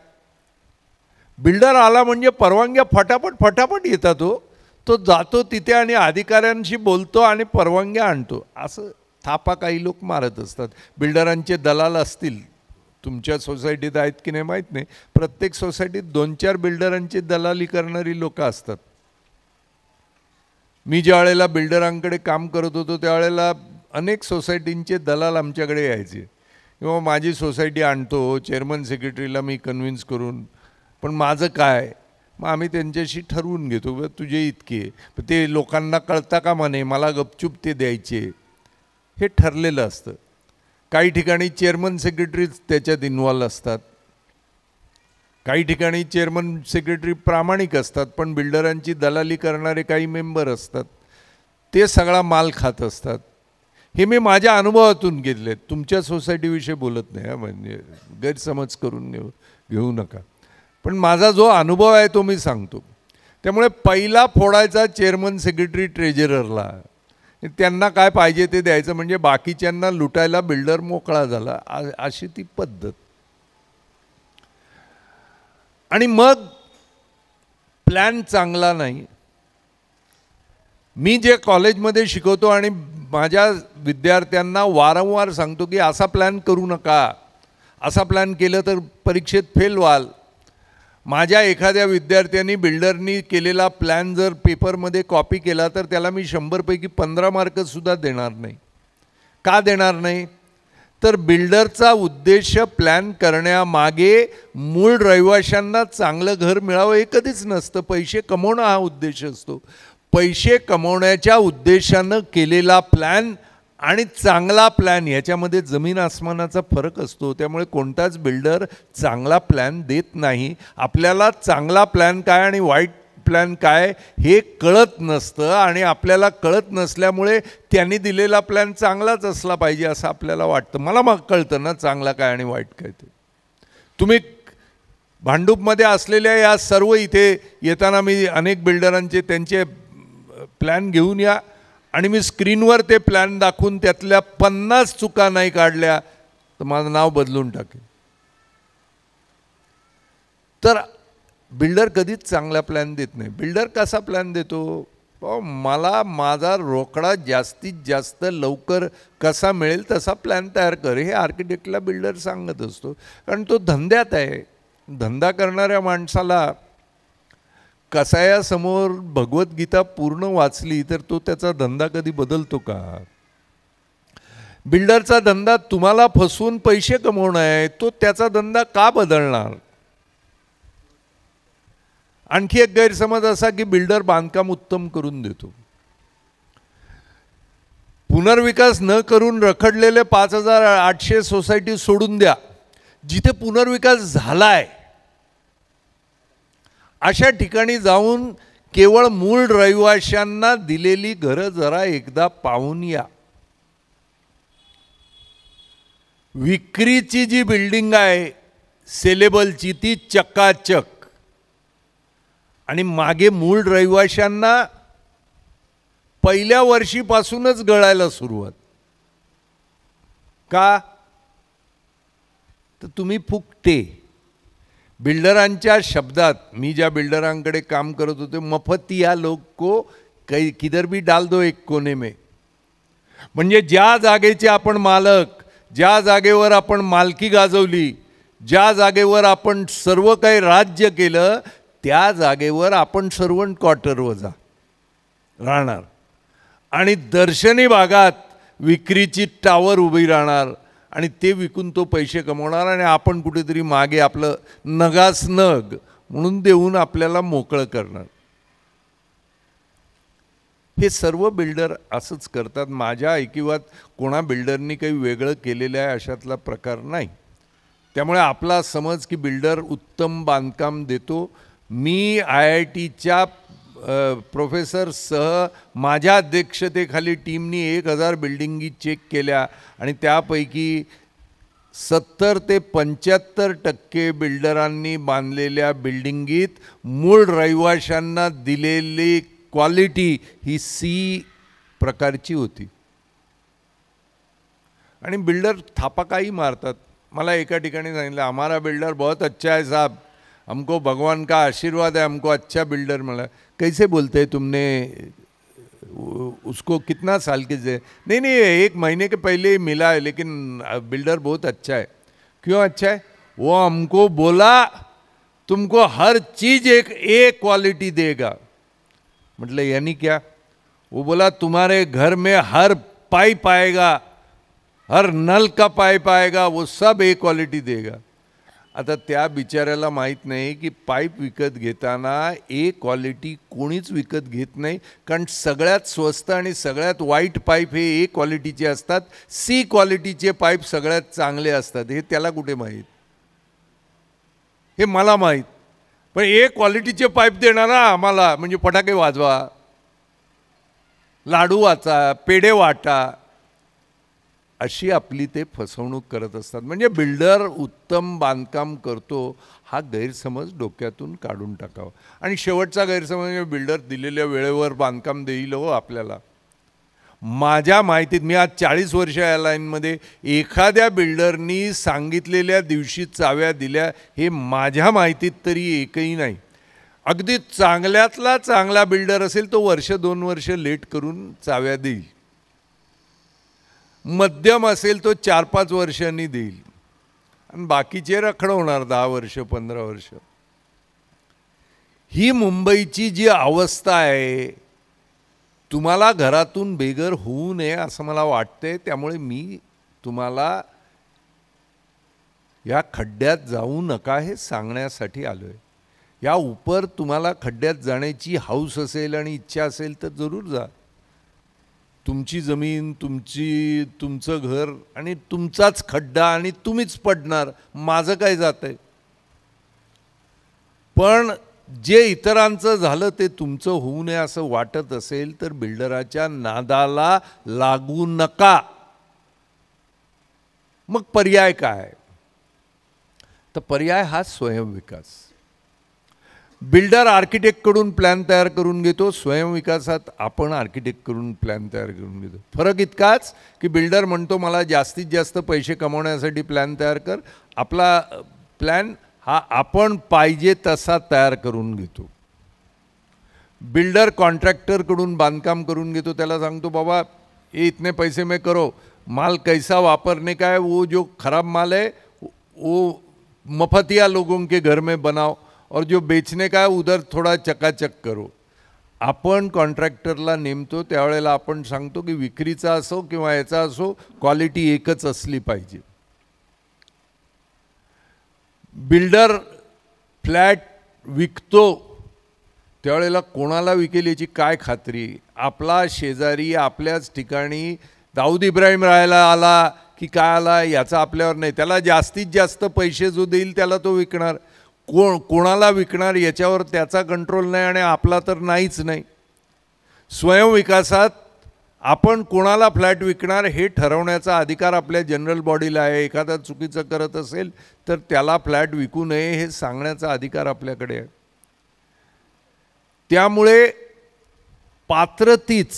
बिल्डर आला म्हणजे परवानग्या फटाफट येतात हो. तो जातो तिथे आणि अधिकाऱ्यांशी बोलतो आणि परवानग्या आणतो. असं थापा काही लोक मारत असतात. बिल्डरांचे दलाल असतील, तुमच्या सोसायटीत आहेत की नाही माहीत नाही, प्रत्येक सोसायटीत 2-4 बिल्डरांची दलाली करणारी लोक असतात. मी ज्या वेळेला बिल्डरांकडे काम करत होतो त्यावेळेला अनेक सोसायटींचे दलाल आमच्याकडे यायचे, किंवा माझी सोसायटी आणतो चेअरमन सेक्रेटरीला मी कन्व्हिन्स करून, पण माझं काय, मग आम्ही त्यांच्याशी ठरवून घेतो तुझे इतके, ते लोकांना कळता का म्हणे, मला गपचूप ते द्यायचे, हे ठरलेलं असतं. काही ठिकाणी चेअरमन सेक्रेटरीज त्याच्यात इन्व्हॉल्व असतात, काही ठिकाणी चेअरमन सेक्रेटरी प्रामाणिक असतात, पण बिल्डरांची दलाली करणारे काही मेंबर असतात, ते सगळा माल खात असतात. हे मी माझ्या अनुभवातून घेतले, तुमच्या सोसायटीविषयी बोलत नाही, म्हणजे गैरसमज करून घेऊ नका. पण माझा जो अनुभव आहे तो मी सांगतो. त्यामुळे पहिला फोडायचा चेअरमन, सेक्रेटरी, ट्रेजररला, त्यांना काय पाहिजे ते द्यायचं, म्हणजे बाकीच्यांना लुटायला बिल्डर मोकळा झाला, अशी ती पद्धत. आणि मग प्लॅन चांगला नाही. मी जे कॉलेजमध्ये शिकवतो आणि माझ्या विद्यार्थ्यांना वारंवार सांगतो की असा प्लॅन करू नका, असा प्लॅन केलं तर परीक्षेत फेल व्हाल. माझ्या एखाद्या विद्यार्थ्यांनी बिल्डरनी केलेला प्लॅन जर पेपरमध्ये कॉपी केला तर त्याला मी 100पैकी 15 मार्कसुद्धा देणार नाही. का देणार नाही? तर बिल्डरचा उद्देश प्लॅन करण्यामागे मूळ रहिवाशांना चांगलं घर मिळावं हे कधीच नसतं. पैसे कमवणं हा उद्देश असतो. पैसे कमवण्याच्या उद्देशानं केलेला प्लॅन आणि चांगला प्लॅन याच्यामध्ये जमीन आसमानाचा फरक असतो. त्यामुळे कोणताच बिल्डर चांगला प्लॅन देत नाही. आपल्याला चांगला प्लॅन काय आणि वाईट प्लॅन काय हे कळत नसतं, आणि आपल्याला कळत नसल्यामुळे त्यांनी दिलेला प्लॅन चांगलाच असला पाहिजे असं आपल्याला वाटतं. मला मग कळतं ना चांगला काय आणि वाईट काय ते. तुम्ही भांडूपमध्ये असलेल्या या सर्व इथे येताना मी अनेक बिल्डरांचे त्यांचे प्लॅन घेऊन या, आणि मी स्क्रीनवर ते प्लॅन दाखवून त्यातल्या 50 चुका नाही काढल्या तर माझं नाव बदलून टाकेल. तर बिल्डर कधीच चांगला प्लॅन देत नाही. बिल्डर कसा प्लॅन देतो? मला माझा रोकडा जास्तीत जास्त लवकर कसा मिळेल तसा प्लॅन तयार कर, हे आर्किटेक्टला बिल्डर सांगत असतो. कारण तो धंद्यात आहे. धंदा करणाऱ्या माणसाला कसायासमोर भगवद्गीता पूर्ण वाचली तर तो त्याचा धंदा कधी बदलतो का? बिल्डरचा धंदा तुम्हाला फसवून पैसे कमवणं आहे, तो त्याचा धंदा का बदलणार? आणखी एक गैरसमज असा की बिल्डर बांधकाम उत्तम करून देतो. पुनर्विकास न करून रखडलेले 5800 सोसायटी सोडून द्या. जिथे पुनर्विकास झालाय अशा ठिकाणी जाऊन केवळ मूळ रहिवाशांना दिलेली घरं जरा एकदा पाहून या. विक्रीची जी बिल्डिंग आहे सेलेबलची ती चकाचक, आणि मागे मूळ रहिवाशांना पहिल्या वर्षीपासूनच गळायला सुरुवात. का? तर तुम्ही फुकटे. बिल्डरांच्या शब्दात, मी ज्या बिल्डरांकडे काम करत होते, मफतिया लोग को किधर भी डाल दो एक कोने में. म्हणजे ज्या जागेचे आपण मालक, ज्या जागेवर आपण मालकी गाजवली, ज्या जागेवर आपण सर्व काही राज्य केलं, त्या जागेवर आपण सर्वंट क्वार्टर वजा राहणार, आणि दर्शनी भागात विक्रीची टावर उभी राहणार, आणि ते विकून तो पैसे कमवणार, आणि आपण कुठेतरी मागे आपलं नगास नग म्हणून देऊन आपल्याला मोकळं करणार. हे सर्व बिल्डर असंच करतात. माझ्या ऐकिवात कोणा बिल्डरनी काही वेगळं केलेलं आहे अशातला प्रकार नाही. त्यामुळे आपला समज की बिल्डर उत्तम बांधकाम देतो. मी IITच्या प्रोफेसरसह माझ्या अध्यक्षतेखाली टीमनी 1000 बिल्डिंगी चेक केल्या, आणि त्यापैकी 70 ते 75% बिल्डरांनी बांधलेल्या बिल्डिंगीत मूळ रहिवाशांना दिलेली क्वालिटी ही C प्रकारची होती. आणि बिल्डर थापा काही मारतात. मला एका ठिकाणी सांगितलं, हमारा बिल्डर बहुत अच्छा है साहब, हमको भगवान का आशीर्वाद है, हमको अच्छा बिल्डर मिला. कैसे बोलते हैं तुमने उसको, कितना साल के से? नहीं नहीं 1 महीने के पहले ही मिला है, लेकिन बिल्डर बहुत अच्छा है. क्यों अच्छा है? वो हमको बोला तुमको हर चीज़ एक A क्वालिटी देगा. मतलब यानी क्या? वो बोला तुम्हारे घर में हर पाइप आएगा, हर नल का पाइप आएगा, वो सब A क्वालिटी देगा. आता त्या बिचाऱ्याला माहीत नाही की पाईप विकत घेताना A क्वालिटी कोणीच विकत घेत नाही, कारण सगळ्यात स्वस्त आणि सगळ्यात वाईट पाईप हे A क्वालिटीचे असतात. C क्वालिटीचे पाईप सगळ्यात चांगले असतात. हे त्याला कुठे माहीत? हे मला माहीत. पण A क्वालिटीचे पाईप देणारा आम्हाला, म्हणजे फटाके वाजवा, लाडू वाचा, पेढे वाटा, अशी आपली ते फसवणूक करत असतात. म्हणजे बिल्डर उत्तम बांधकाम करतो हा गैरसमज डोक्यातून काढून टाकावा. आणि शेवटचा गैरसमज म्हणजे बिल्डर दिलेल्या वेळेवर बांधकाम देईल हो आपल्याला. माझ्या माहितीत मी आज 40 वर्ष या लाईनमध्ये एखाद्या बिल्डरनी सांगितलेल्या दिवशी चाव्या दिल्या हे माझ्या माहितीत तरी एकही नाही. अगदी चांगल्यातला चांगला बिल्डर असेल तो वर्ष 2 वर्ष लेट करून चाव्या देईल. मध्यम असेल तो 4-5 वर्षांनी देईल आणि बाकीचे रखडवणार 10 वर्ष 15 वर्ष. ही मुंबईची जी अवस्था आहे, तुम्हाला घरातून बेघर होऊ नये असं मला वाटते. त्यामुळे मी तुम्हाला या खड्ड्यात जाऊ नका हे सांगण्यासाठी आलो आहे. या उपर तुम्हाला खड्ड्यात जाण्याची हौस असेल आणि इच्छा असेल तर जरूर जा. तुमची जमीन, तुमचं घर आणि तुमचाच खड्डा आणि तुम्हीच पडणार, माझं काय जातंय. पण जे इतरांचं झालं ते तुमचं होऊ नये असं वाटत असेल तर बिल्डराच्या नादाला लागू नका. मग पर्याय काय? तर पर्याय हा स्वयंविकास. बिल्डर आर्किटेक्टकडून प्लॅन तयार करून घेतो, स्वयंविकासात आपण आर्किटेक्टकडून प्लॅन तयार करून घेतो. फरक इतकाच की बिल्डर म्हणतो मला जास्तीत जास्त पैसे कमवण्यासाठी प्लॅन तयार कर. आपला प्लॅन हा आपण पाहिजे तसा तयार करून घेतो. बिल्डर कॉन्ट्रॅक्टरकडून बांधकाम करून घेतो, त्याला सांगतो बाबा ये इतने पैसे में करो, माल कैसा वापरने का है, वो जो खराब माल है वो मफतिया लोगों के घर में बनाओ और जो बेचने का है उधर थोड़ा चकाचक करो. आपण कॉन्ट्रॅक्टरला नेमतो त्यावेळेला आपण सांगतो की विक्रीचा असो किंवा याचा असो क्वालिटी एकच असली पाहिजे. बिल्डर फ्लॅट विकतो त्यावेळेला कोणाला विकेल याची काय खात्री. आपला शेजारी आपल्याच ठिकाणी दाऊद इब्राहिम राहायला आला की काय आला याचा आपल्यावर नाही. त्याला जास्तीत जास्त पैसे जो देईल त्याला तो विकणार. कोणाला विकणार याच्यावर त्याचा कंट्रोल नाही आणि आपला तर नाहीच नाही. स्वयंविकासात आपण कोणाला फ्लॅट विकणार हे ठरवण्याचा अधिकार आपल्या जनरल बॉडीला आहे. एखादा चुकीचं करत असेल तर त्याला फ्लॅट विकू नये हे सांगण्याचा अधिकार आपल्याकडे आहे. त्यामुळे पात्र तीच,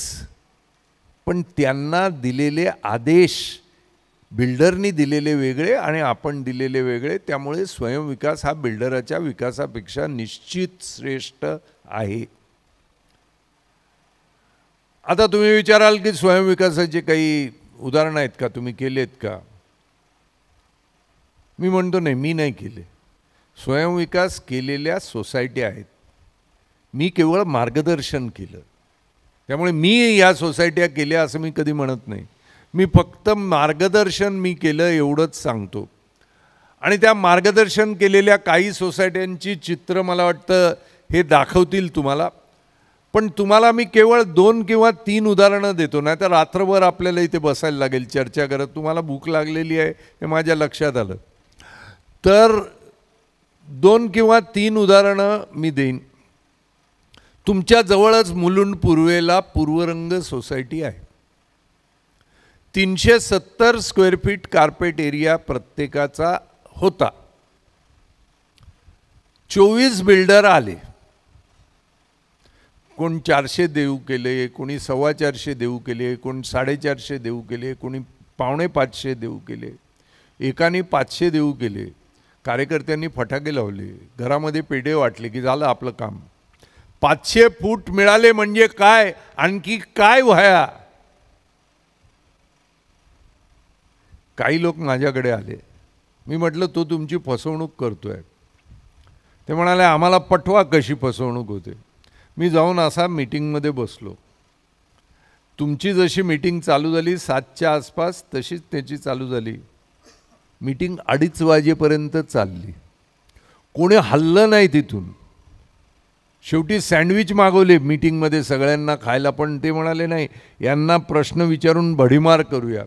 पण त्यांना दिलेले आदेश बिल्डरनी दिलेले वेगळे आणि आपण दिलेले वेगळे. त्यामुळे स्वयंविकास हा बिल्डराच्या विकासापेक्षा निश्चित श्रेष्ठ आहे. आता तुम्ही विचाराल की स्वयंविकासाचे काही उदाहरणं आहेत का, तुम्ही केलेत का? मी म्हणतो नाही, मी नाही केले. स्वयंविकास केलेल्या सोसायटी आहेत, मी केवळ मार्गदर्शन केलं. त्यामुळे मी या सोसायट्या केल्या असं मी कधी म्हणत नाही. मी फक्त मार्गदर्शन मी केलं एवढंच सांगतो. आणि त्या मार्गदर्शन केलेल्या काही सोसायट्यांची चित्र मला वाटतं हे दाखवतील तुम्हाला. पण तुम्हाला मी केवळ 2 किंवा 3 उदाहरणं देतो, नाही तर रात्रभर आपल्याला इथे बसायला लागेल चर्चा करत. तुम्हाला भूक लागलेली आहे हे माझ्या लक्षात आलं. तर 2 किंवा 3 उदाहरणं मी देईन. तुमच्या जवळच मुलुंड पूर्वेला पूर्वरंग सोसायटी आहे. 370 स्क्वेअर फीट कार्पेट एरिया प्रत्येकाचा होता. 24 बिल्डर आले. कोण 400 देऊ केले, कोणी 425 देऊ केले, कोण 450 देऊ केले, कोणी 550 देऊ केले, एकाने 500 देऊ केले. कार्यकर्त्यांनी फटाके लावले, घरामध्ये पेढे वाटले की झालं आपलं काम. 500 फूट मिळाले म्हणजे काय, आणखी काय व्हाया. काही लोक माझ्याकडे आले. मी म्हटलं तो तुमची फसवणूक करतोय. ते म्हणाले आम्हाला पटवा कशी फसवणूक होते. मी जाऊन असा मीटिंगमध्ये बसलो. तुमची जशी मीटिंग चालू झाली 7च्या आसपास तशीच त्याची चालू झाली. मीटिंग 2:30 वाजेपर्यंत चालली. कोणी हल्लं नाही तिथून. शेवटी सँडविच मागवले मीटिंगमध्ये सगळ्यांना खायला, पण ते म्हणाले नाही यांना प्रश्न विचारून भडीमार करूया.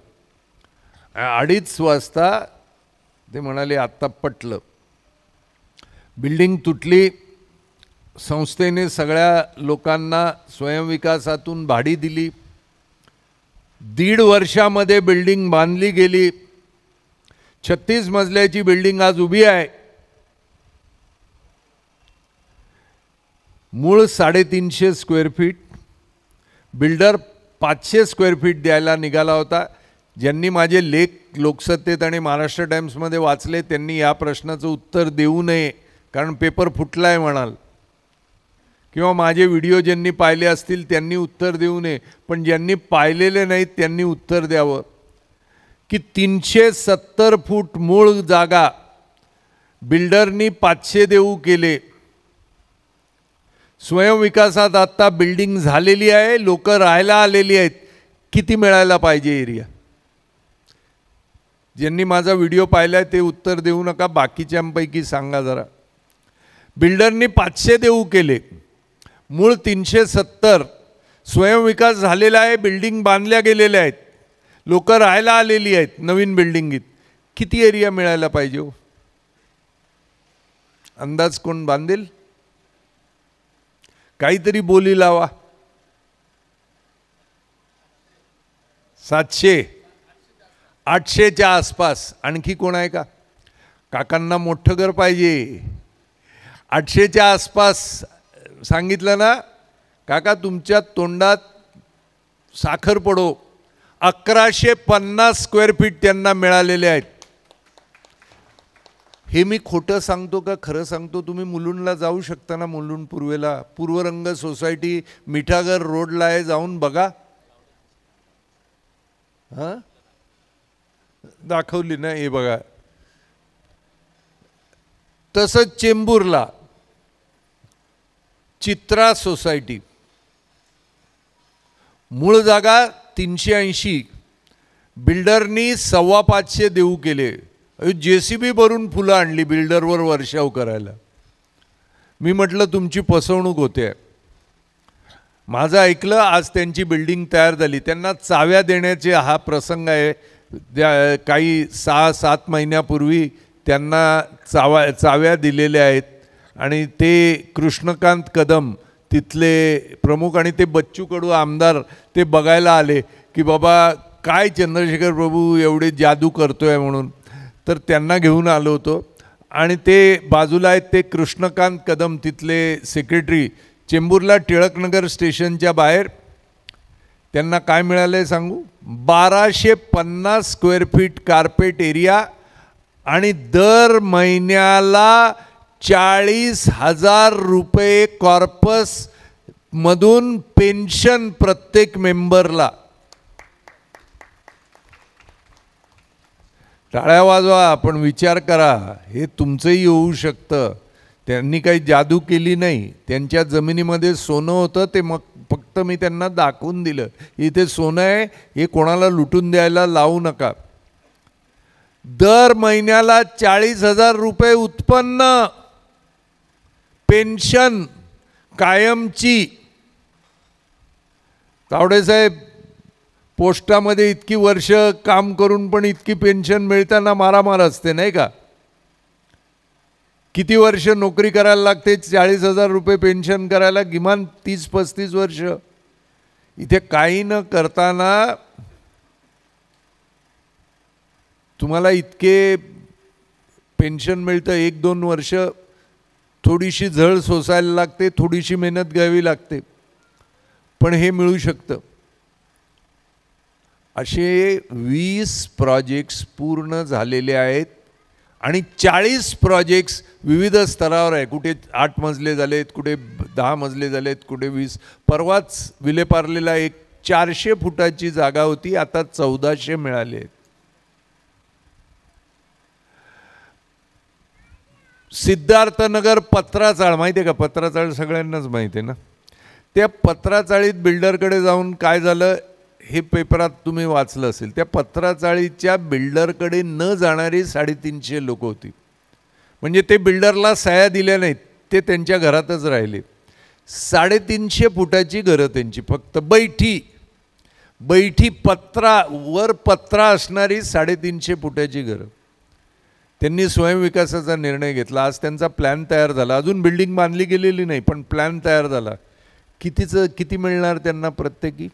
2:30 वाजता ते म्हणाले आत्ता पटलं. बिल्डिंग तुटली. संस्थेने सगळ्या लोकांना स्वयंविकासातून भाडी दिली. 1.5 वर्षामध्ये बिल्डिंग बांधली गेली. 36 मजल्याची बिल्डिंग आज उभी आहे. मूळ 350 square feet, builder 500 square feet द्यायला निघाला होता. ज्यांनी माझे लेख लोकसत्तेत आणि महाराष्ट्र टाइम्समध्ये वाचले त्यांनी या प्रश्नाचं उत्तर देऊ नये, कारण पेपर फुटला आहे म्हणाल, किंवा माझे व्हिडिओ ज्यांनी पाहिले असतील त्यांनी उत्तर देऊ नये. पण ज्यांनी पाहिलेले नाहीत त्यांनी उत्तर द्यावं की 370 फूट मूळ जागा बिल्डरनी 500 देऊ केले. स्वयंविकासात आत्ता बिल्डिंग झालेली आहे, लोक राहायला आलेली आहेत. किती मिळायला पाहिजे एरिया? ज्यांनी माझा व्हिडिओ पाहिला आहे ते उत्तर देऊ नका, बाकीच्यांपैकी सांगा जरा. बिल्डरनी 500 देऊ केले, मूळ 370. स्वयंविकास झालेला आहे, बिल्डिंग बांधल्या गेलेल्या आहेत, लोक राहायला आलेली आहेत नवीन बिल्डिंगीत. किती एरिया मिळायला पाहिजे हो? अंदाज कोण बांधेल? काहीतरी बोली लावा. 700, 800च्या आसपास. आणखी कोण आहे का? काकांना मोठं घर पाहिजे. 800च्या आसपास सांगितलं ना काका, तुमच्या तोंडात साखर पडो. 1150 स्क्वेअर फीट त्यांना मिळालेले आहेत. हे मी खोटं सांगतो का खरं सांगतो? तुम्ही मुलुंडला जाऊ शकता ना, मुलुंड पूर्वेला पूर्वरंग सोसायटी मिठागर रोडला आहे, जाऊन बघा. हां, दाखवली ना, हे बघा. तसंच चेंबूरला चित्रा सोसायटी, मूळ जागा 380, बिल्डरनी 525 देऊ केले. JCB भरून फुलं आणली बिल्डरवर वर्षाव करायला. मी म्हटलं तुमची फसवणूक होते. माझं ऐकलं, आज त्यांची बिल्डिंग तयार झाली. त्यांना चाव्या देण्याचे हा प्रसंग आहे. काही 6-7 महिन्यापूर्वी त्यांना चाव्या दिलेल्या आहेत आणि ते कृष्णकांत कदम तिथले प्रमुख आणि ते बच्चू कडू आमदार ते बघायला आले की बाबा काय चंद्रशेखर प्रभू एवढे जादू करतोय म्हणून. तर त्यांना घेऊन आलो होतो आणि ते बाजूला आहेत ते कृष्णकांत कदम तिथले सेक्रेटरी, चेंबूरला टिळकनगर स्टेशनच्या बाहेर. त्यांना काय मिळालं आहे सांगू? 1250 स्क्वेअर फीट कार्पेट एरिया आणि दर महिन्याला 40,000 रुपये कॉर्पस मधून पेन्शन प्रत्येक मेंबरला. टाळ्या वाजवा, पण विचार करा, हे तुमचंही होऊ शकतं. त्यांनी काही जादू केली नाही. त्यांच्या जमिनीमध्ये सोनं होतं, ते मग फक्त मी त्यांना दाखवून दिलं. इथे सोनं आहे, हे कोणाला लुटून द्यायला लावू नका. दर महिन्याला 40,000 रुपये उत्पन्न, पेन्शन कायमची. तावडे साहेब, पोस्टामध्ये इतकी वर्ष काम करून पण इतकी पेन्शन मिळताना मारामार असते नाही का? किती वर्ष नोकरी करायला लागते 40,000 रुपये पेन्शन करायला? किमान 30-35 वर्ष. इथे काही न करताना तुम्हाला इतके पेन्शन मिळतं. 1-2 वर्ष थोडीशी झळ सोसायला लागते, थोडीशी मेहनत घ्यावी लागते, पण हे मिळू शकतं. असे 20 प्रोजेक्ट्स पूर्ण झालेले आहेत आणि 40 प्रोजेक्ट्स विविध स्तरावर आहे. कुठे 8 मजले झालेत, कुठे 10 मजले झालेत, कुठे 20. परवाच विलेपार्लेला एक 400 फुटाची जागा होती, आता 1400 मिळाले आहेत. सिद्धार्थनगर पत्राचाळ माहिती आहे का? पत्राचाळ सगळ्यांनाच माहिती आहे ना. त्या पत्राचाळीत बिल्डरकडे जाऊन काय झालं हे पेपरात तुम्ही वाचलं असेल. त्या पत्राचाळीच्या बिल्डरकडे न जाणारी 350 लोक होती. म्हणजे ते बिल्डरला सह्या दिल्या नाहीत, ते त्यांच्या घरातच राहिले. 350 फुटाची घरं त्यांची, फक्त बैठी पत्रावर पत्रा असणारी 350 फुटाची घरं. त्यांनी स्वयंविकासाचा निर्णय घेतला. आज त्यांचा प्लॅन तयार झाला. अजून बिल्डिंग बांधली गेलेली नाही, पण प्लॅन तयार झाला. किती मिळणार त्यांना प्रत्येकी?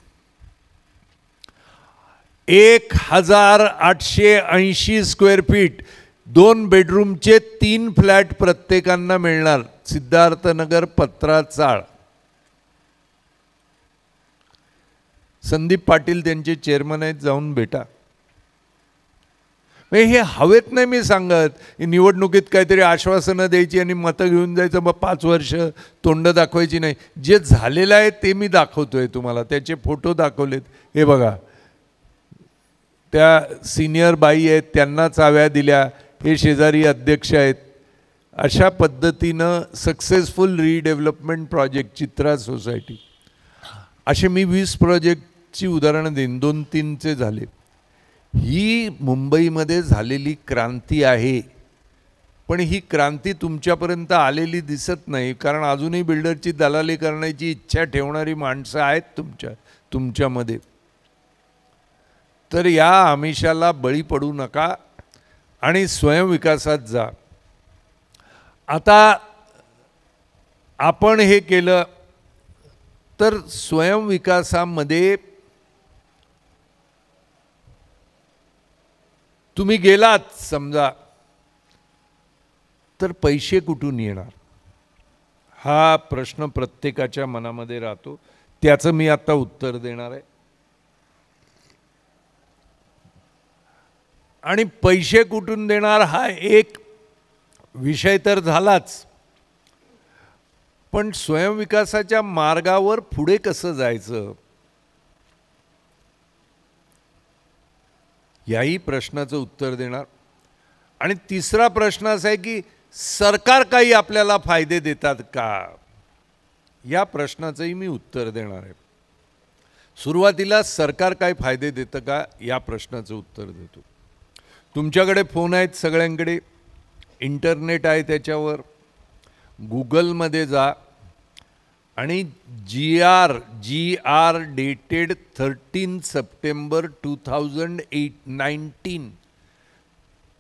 1880 स्क्वेअर फीट 2 बेडरूमचे 3 फ्लॅट प्रत्येकांना मिळणार. सिद्धार्थनगर पत्रा चाळ. संदीप पाटील त्यांचे चेअरमन आहेत, जाऊन भेटा. हे हवेत नाही मी सांगत. निवडणुकीत काहीतरी आश्वासनं द्यायची आणि मतं घेऊन जायचं, मग 5 वर्ष तोंड दाखवायची नाही. जे झालेलं आहे ते मी दाखवतोय तुम्हाला. त्याचे फोटो दाखवलेत. हे बघा, त्या सिनियर बाई आहेत, त्यांना चाव्या दिल्या. हे शेजारी अध्यक्ष आहेत. अशा पद्धतीनं सक्सेसफुल रिडेव्हलपमेंट प्रोजेक्ट चित्रा सोसायटी. असे मी 20 प्रोजेक्टची उदाहरणं देईन. 2-3चे झाले. ही मुंबईमध्ये झालेली क्रांती आहे. पण ही क्रांती तुमच्यापर्यंत आलेली दिसत नाही, कारण अजूनही बिल्डरची दलाली करण्याची इच्छा ठेवणारी माणसं आहेत तुमच्यामध्ये. तर या आमिषाला बळी पडू नका आणि स्वयंविकासात जा. आता आपण हे केलं तर स्वयंविकासामध्ये तुम्ही गेलात समजा, तर पैसे कुठून येणार हा प्रश्न प्रत्येकाच्या मनामध्ये राहतो. त्याचं मी आता उत्तर देणार आहे. आणि पैसे कुठून देणार हा एक विषय तर झालाच, पण स्वयंविकासाच्या मार्गावर पुढे कसं जायचं याही प्रश्नाचं उत्तर देणार. आणि तिसरा प्रश्न असा आहे की सरकार काही आपल्याला फायदे देतात का, या प्रश्नाचंही मी उत्तर देणार आहे. सुरुवातीला सरकार काय फायदे देतं का या प्रश्नाचं उत्तर देतो. तुमच्याकडे फोन आहेत सगळ्यांकडे, इंटरनेट आहे, त्याच्यावर गूगलमध्ये जा आणि GR डेटेड 13 सप्टेंबर 2019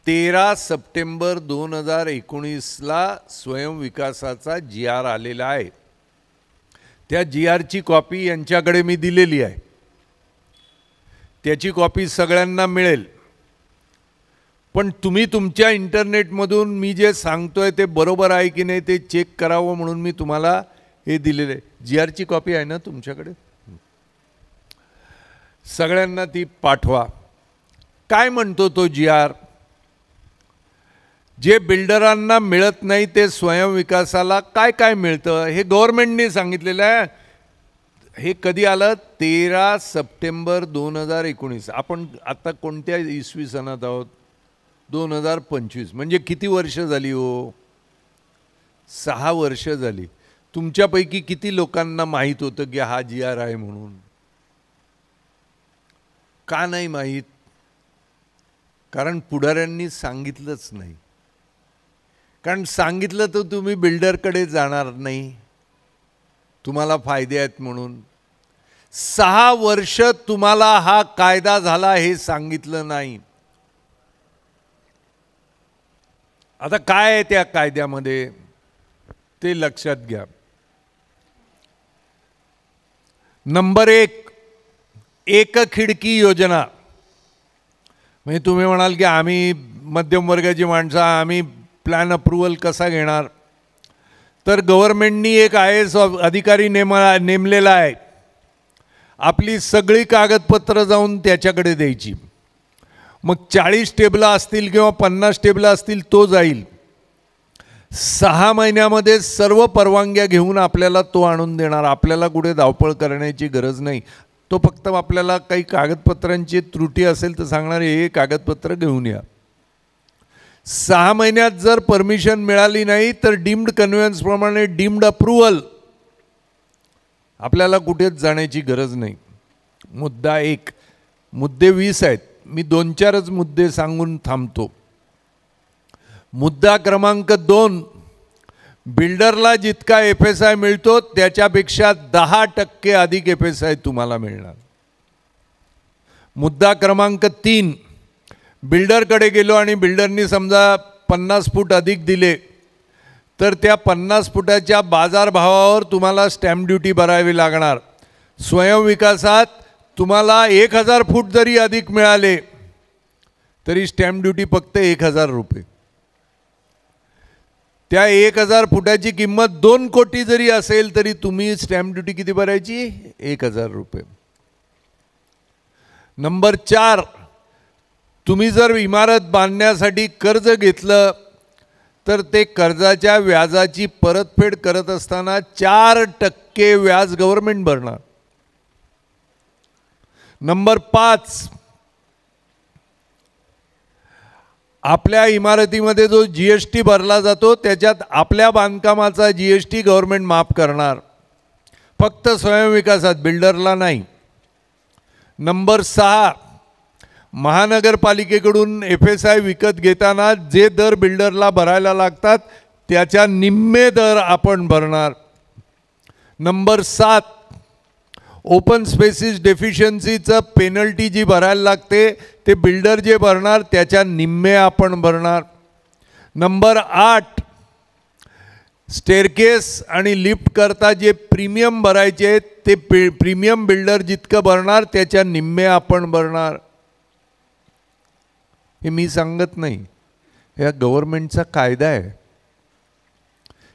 13 सप्टेंबर 2019ला स्वयंविकासाचा GR आलेला आहे. त्या GRची कॉपी यांच्याकडे मी दिलेली आहे. त्याची कॉपी सगळ्यांना मिळेल. पण तुम्ही तुमच्या इंटरनेटमधून मी जे सांगतोय ते बरोबर आहे की नाही ते चेक करावं म्हणून मी तुम्हाला हे दिलेले. GRची कॉपी आहे ना तुमच्याकडे, सगळ्यांना ती पाठवा. काय म्हणतो तो GR? जे बिल्डरांना मिळत नाही ते स्वयंविकासाला काय काय मिळतं हे गव्हर्नमेंटने सांगितलेलं आहे. हे कधी आलं? 13 सप्टेंबर 2019. आपण आता कोणत्या इसवी सणात आहोत? 2025. म्हणजे किती वर्ष झाली हो? 6 वर्ष झाली. तुमच्यापैकी किती लोकांना माहीत होतं की हा GR आहे म्हणून? का नाही माहीत? कारण पुढाऱ्यांनी सांगितलंच नाही. कारण सांगितलं तर तुम्ही बिल्डरकडे जाणार नाही, तुम्हाला फायदे आहेत म्हणून. 6 वर्ष तुम्हाला हा कायदा झाला हे सांगितलं नाही. आता काय आहे त्या कायद्यामध्ये ते लक्षात घ्या. नंबर 1, एक खिडकी योजना. म्हणजे तुम्ही म्हणाल की आम्ही मध्यम वर्गाची माणसं, आम्ही प्लॅन अप्रूव्हल कसा घेणार? तर गव्हर्नमेंटनी एक IAS अधिकारी नेमलेला आहे. आपली सगळी कागदपत्र जाऊन त्याच्याकडे द्यायची. मग 40 टेबल असतील किंवा 50 टेबल असतील तो जाईल. 6 महिन्यामध्ये सर्व परवानग्या घेऊन आपल्याला तो आणून देणार. आपल्याला कुठे धावपळ करण्याची गरज नाही. तो फक्त आपल्याला काही कागदपत्रांची त्रुटी असेल तर सांगणार हे कागदपत्र घेऊन या. 6 महिन्यात जर परमिशन मिळाली नाही तर डीम्ड कन्व्हेन्स प्रमाणे डीम्ड अप्रूव्हल, आपल्याला कुठेच जाण्याची गरज नाही. मुद्दा 1. मुद्दे 20 आहेत. मी 2-4च मुद्दे सांगून थांबतो. मुद्दा क्रमांक 2, बिल्डरला जितका FSI मिळतो त्याच्यापेक्षा 10% अधिक FSI तुम्हाला मिळणार. मुद्दा क्रमांक 3, बिल्डरकडे गेलो आणि बिल्डरनी समजा 50 फूट अधिक दिले तर त्या 50 फुटाच्या बाजारभावावर तुम्हाला स्टॅम्प ड्युटी भरावी लागणार. स्वयंविकासात तुम्हाला 1000 फूट जरी अधिक मिळाले तरी स्टॅम्प ड्युटी फक्त 1000 रुपये. त्या 1000 फुटाची किंमत 2 कोटी जरी असेल तरी तुम्ही स्टॅम्प ड्युटी किती भरायची? 1000 रुपये. नंबर 4, तुम्ही जर इमारत बांधण्यासाठी कर्ज घेतलं तर ते कर्जाच्या व्याजाची परतफेड करत असताना 4% व्याज गव्हर्नमेंट भरणार. नंबर 5, आपल्या इमारतीमध्ये जो GST भरला जातो त्याच्यात आपल्या बांधकामाचा GST गव्हर्नमेंट माफ करणार, फक्त स्वयंविकासात, बिल्डरला नाही. नंबर 6, महानगरपालिकेकडून FSI विकत घेताना जे दर बिल्डरला भरायला लागतात त्याच्या निम्मे दर आपण भरणार. नंबर 7, ओपन स्पेसिस डेफिशियन्सीचं पेनल्टी जी भरायला लागते ते बिल्डर जे भरणार त्याच्या निम्मे आपण भरणार. नंबर 8, स्टेअरकेस आणि लिफ्ट करता जे प्रीमियम भरायचे ते प्रीमियम बिल्डर जितकं भरणार त्याच्या निम्मे आपण भरणार. हे मी सांगत नाही, या गव्हर्नमेंटचा कायदा आहे,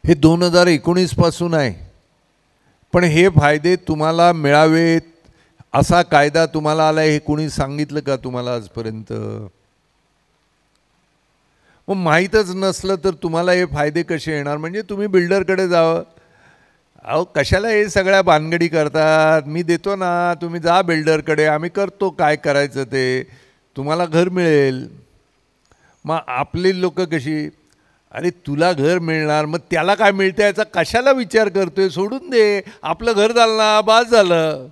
हे 2019 पासून आहे. पण हे फायदे तुम्हाला मिळावेत असा कायदा तुम्हाला आला हे कोणी सांगितलं का तुम्हाला आजपर्यंत? मग माहीतच नसलं तर तुम्हाला हे फायदे कसे येणार? म्हणजे तुम्ही बिल्डरकडे जावं, अहो कशाला हे सगळ्या भानगडी करतात, मी देतो ना, तुम्ही जा बिल्डरकडे, आम्ही करतो काय करायचं ते, तुम्हाला घर मिळेल. मग आपली लोक कशी, अरे तुला घर मिळणार, मग त्याला काय मिळतं याचा कशाला विचार करतोय, सोडून दे, आपलं घर झालं ना, बास झालं.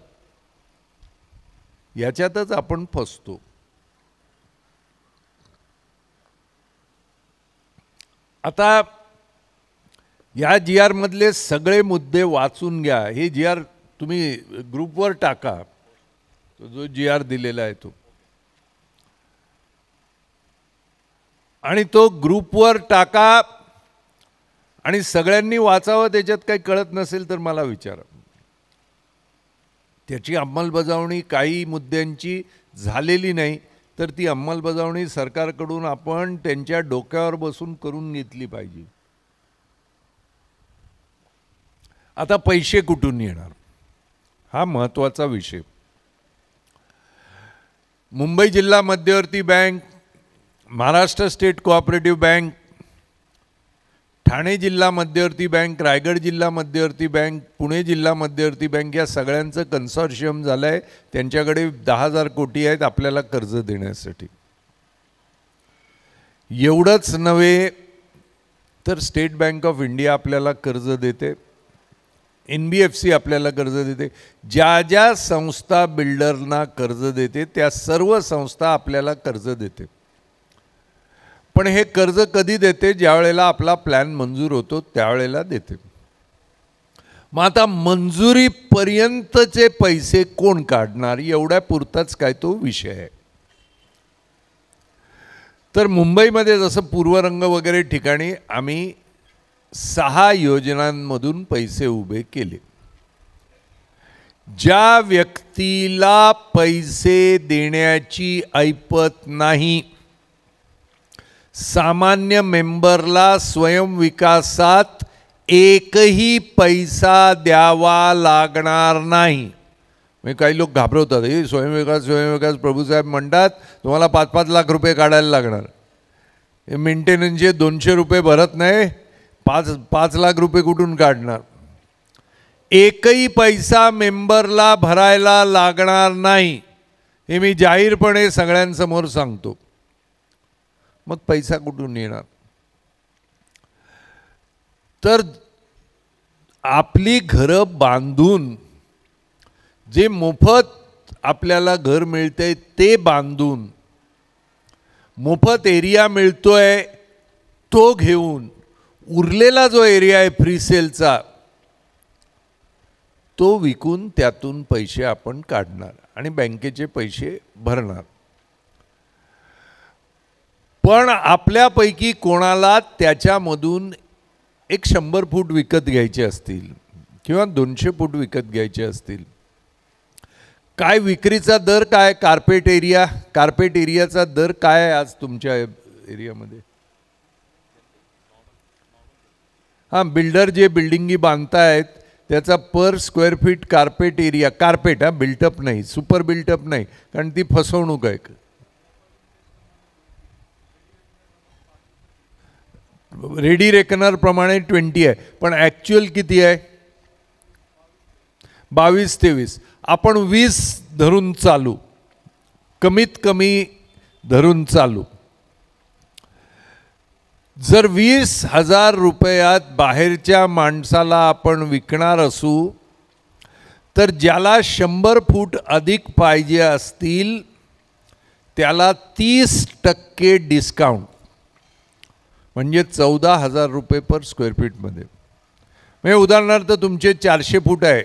याच्यातच आपण फसतो. आता या GR मधले सगळे मुद्दे वाचून घ्या. हे GR तुम्ही ग्रुपवर टाका, जो GR दिलेला आहे तो, आणि तो ग्रुपवर टाका आणि सगळ्यांनी वाचावं. त्याच्यात काही कळत नसेल तर मला विचारा. त्याची अंमलबजावणी काही मुद्द्यांची झालेली नाही तर ती अंमलबजावणी सरकारकडून आपण त्यांच्या डोक्यावर बसून करून घेतली पाहिजे. आता पैसे कुठून येणार हा महत्त्वाचा विषय. मुंबई जिल्हा मध्यवर्ती bank, Maharashtra state cooperative bank, Thane जिल्हा मध्यवर्ती बँक, रायगड जिल्हा मध्यवर्ती बँक, पुणे जिल्हा मध्यवर्ती बँक, या सगळ्यांचं कन्सॉर्शियम झालं आहे. त्यांच्याकडे 10,000 कोटी आहेत आपल्याला कर्ज देण्यासाठी. एवढंच नव्हे तर स्टेट बँक ऑफ इंडिया आपल्याला कर्ज देते, NBFC आपल्याला कर्ज देते. ज्या ज्या संस्था बिल्डरना कर्ज देते त्या सर्व संस्था आपल्याला कर्ज देते. पण हे कर्ज कधी देते? ज्या वेळेला आपला प्लॅन मंजूर होतो त्यावेळेला देते. मग आता मंजुरीपर्यंतचे पैसे कोण काढणार एवढ्या पुरताच काय तो विषय आहे. तर मुंबईमध्ये जसं पूर्वरंग वगैरे ठिकाणी आम्ही 6 योजनांमधून पैसे उभे केले. ज्या व्यक्तीला पैसे देण्याची ऐपत नाही, सामान्य मेंबरला स्वयंविकासात एकही पैसा द्यावा लागणार नाही. म्हणजे काही लोक घाबरवतात, हे स्वयंविकास प्रभूसाहेब म्हणतात तुम्हाला 5-5 लाख रुपये काढायला लागणार, हे मेंटेनन्सचे 200 रुपये भरत नाही, 5 लाख रुपये कुठून काढणार? एकही पैसा मेंबरला भरायला लागणार नाही हे मी जाहीरपणे सगळ्यांसमोर सांगतो. मग पैसा कुठून येणार? तर आपली घरं बांधून, जे मोफत आपल्याला घर मिळते ते बांधून, मोफत एरिया मिळतोय तो घेऊन, उरलेला जो एरिया आहे फ्री सेलचा तो विकून त्यातून पैसे आपण काढणार आणि बँकेचे पैसे भरणार. पण आपल्यापैकी कोणाला त्याच्यामधून एक 100 फूट विकत घ्यायचे असतील किंवा 200 फूट विकत घ्यायचे असतील, काय विक्रीचा दर काय, कार्पेट एरियाचा दर काय आहे आज तुमच्या एरियामध्ये? हां, बिल्डर जे बिल्डिंगी बांधतायत त्याचा per square feet carpet area, carpet हा, बिल्टअप नाही, सुपर बिल्टअप नाही, कारण ती फसवणूक आहे. रेडी रेकनर प्रमाणे 20 आहे, पण ॲक्च्युअल किती आहे? 22-23. आपण 20 धरून चालू, कमीत कमी धरून चालू. जर 20,000 रुपयात बाहेरच्या माणसाला आपण विकणार असू, तर ज्याला 100 फूट अधिक पाहिजे असतील त्याला 30% डिस्काउंट, म्हणजे 14,000 रुपये पर स्क्वेअर फीटमध्ये. म्हणजे उदाहरणार्थ तुमचे 400 फूट आहे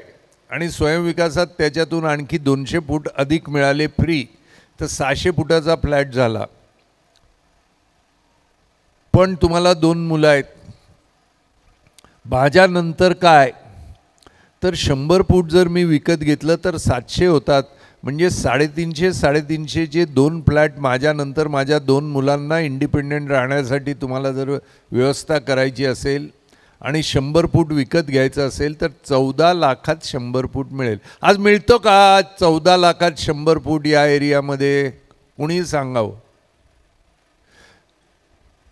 आणि स्वयंविकासात त्याच्यातून आणखी 200 फूट अधिक मिळाले फ्री, तर 600 फुटाचा फ्लॅट झाला. पण तुम्हाला 2 मुलं आहेत, माझ्यानंतर काय, तर 100 फूट जर मी विकत घेतलं तर 700 होतात, म्हणजे 350-350चे 2 फ्लॅट माझ्यानंतर माझ्या 2 मुलांना इंडिपेंडेंट राहण्यासाठी तुम्हाला जर व्यवस्था करायची असेल आणि 100 फूट विकत घ्यायचं असेल तर 14 लाखात 100 फूट मिळेल. आज मिळतो का 14 लाखात 100 फूट या एरियामध्ये? कुणी सांगावं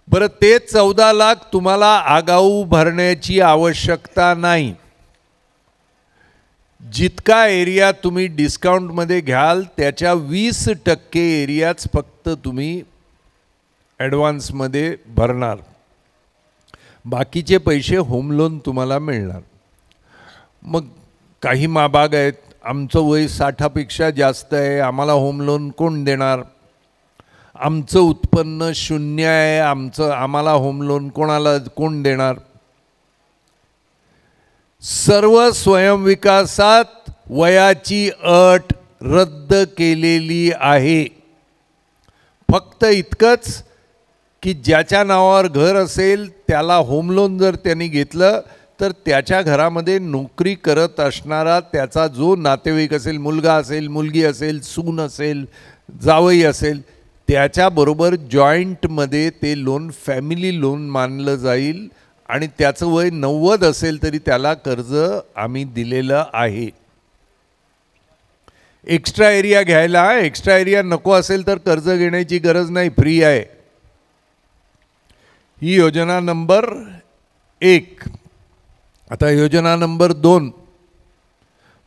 बरं. ते 14 लाख तुम्हाला आगाऊ भरण्याची आवश्यकता नाही. जितका एरिया तुम्ही डिस्काउंटमध्ये घ्याल त्याच्या 20% एरियाच फक्त तुम्ही ॲडव्हान्समध्ये भरणार, बाकीचे पैसे होम लोन तुम्हाला मिळणार. मग काही माबाग आहेत, आमचं वय 60पेक्षा जास्त आहे, आम्हाला होम लोन कोण देणार, आमचं उत्पन्न 0 आहे, आम्हाला होम लोन कोण देणार. सर्व स्वयंविकासात वयाची अट रद्द केलेली आहे. फक्त इतकंच की ज्याच्या नावावर घर असेल त्याला होम लोन जर त्यांनी घेतलं तर त्याच्या घरामध्ये नोकरी करत असणारा त्याचा जो नातेवाईक असेल, मुलगा असेल, मुलगी असेल, सून असेल, जावई असेल, त्याच्याबरोबर जॉईंटमध्ये ते लोन फॅमिली लोन मानलं जाईल आणि त्याचं वय 90 असेल तरी त्याला कर्ज आम्ही दिलेलं आहे. एक्स्ट्रा एरिया घ्यायला, एक्स्ट्रा एरिया नको असेल तर कर्ज घेण्याची गरज नाही, फ्री आहे. ही योजना नंबर 1. आता योजना नंबर 2,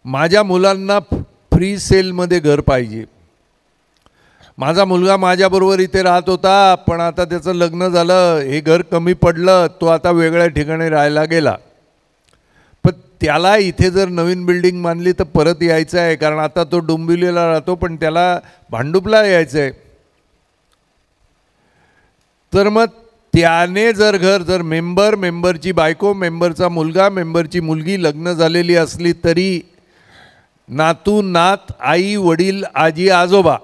माझ्या मुलांना फ्री सेलमध्ये घर पाहिजे. माझा मुलगा माझ्याबरोबर इथे राहत होता, पण आता त्याचं लग्न झालं, हे घर कमी पडलं, तो आता वेगळ्या ठिकाणी राहायला गेला. पण त्याला इथे जर नवीन बिल्डिंग बांधली तर परत यायचं आहे, कारण आता तो डोंबिवलीला राहतो पण त्याला भांडुपला यायचं आहे. तर मग त्याने जर मेंबरची बायको, मेंबरचा मुलगा, मेंबरची मुलगी लग्न झालेली असली तरी नातू नात, आई वडील, आजी आजोबा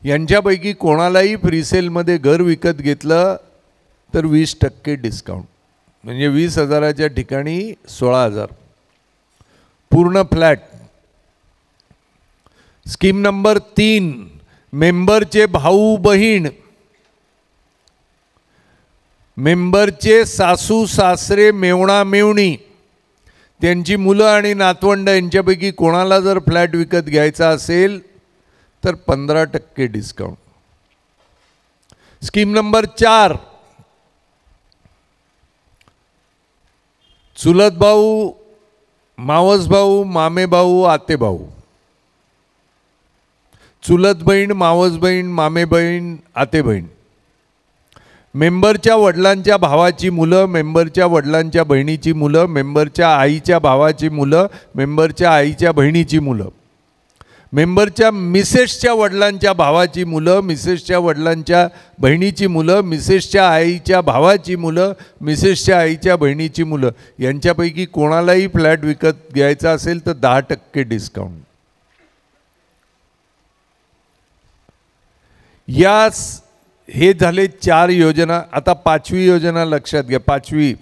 यांच्यापैकी कोणालाही फ्रीसेलमध्ये घर विकत घेतलं तर 20% डिस्काउंट, म्हणजे 20,000च्या ठिकाणी 16,000 पूर्ण फ्लॅट. स्कीम नंबर 3, मेंबरचे भाऊ बहीण, मेंबरचे सासू सासरे, मेवणा मेवणी, त्यांची मुलं आणि नातवंड यांच्यापैकी कोणाला जर फ्लॅट विकत घ्यायचा असेल तर 15% डिस्काउंट. स्कीम नंबर 4, चुलत भाऊ, मावस भाऊ, मामे भाऊ, आते भाऊ, चुलत बहीण, मावस बहीण, मामे बहीण, आते बहीण, मेंबरच्या वडिलांच्या भावाची मुलं, मेंबरच्या वडिलांच्या बहिणीची मुलं, मेंबरच्या आईच्या भावाची मुलं, मेंबरच्या आईच्या बहिणीची मुलं, मेंबरच्या मिसेसच्या वडिलांच्या भावाची मुलं, मिसेसच्या वडिलांच्या बहिणीची मुलं, मिसेसच्या आईच्या भावाची मुलं, मिसेसच्या आईच्या बहिणीची मुलं, यांच्यापैकी कोणालाही फ्लॅट विकत घ्यायचा असेल तर 10% डिस्काउंट. हे झाले 4 योजना. आता 5वी योजना लक्षात घ्या. 5वी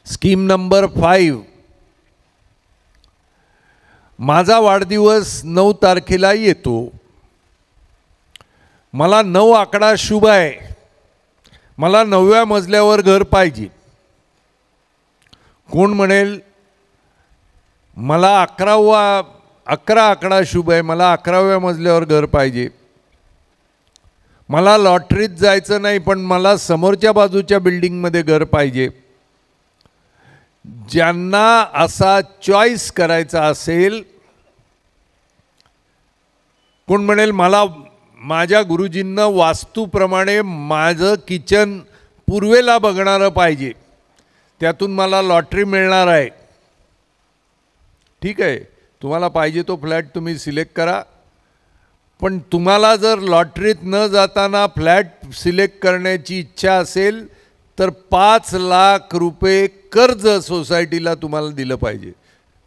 स्कीम नंबर 5, माझा वाढदिवस 9 तारखेला येतो, मला 9 आकडा शुभ आहे, मला 9व्या मजल्यावर घर पाहिजे. कोण म्हणेल मला 11 आकडा शुभ आहे, मला 11व्या मजल्यावर घर पाहिजे. मला लॉटरीत जायचं नाही, पण मला समोरच्या बाजूच्या बिल्डिंगमध्ये घर पाहिजे. ज्यांना असा चॉईस करायचा असेल, कोण म्हणेल मला माझ्या गुरुजींना वास्तूप्रमाणे माझं किचन पूर्वेला बघणारं पाहिजे, त्यातून मला लॉटरी मिळणार आहे. ठीक आहे, तुम्हाला पाहिजे तो फ्लॅट तुम्ही सिलेक्ट करा, पण तुम्हाला जर लॉटरीत न जाताना फ्लॅट सिलेक्ट करण्याची इच्छा असेल तर 5 लाख रुपये कर्ज सोसायटीला तुम्हाला दिलं पाहिजे.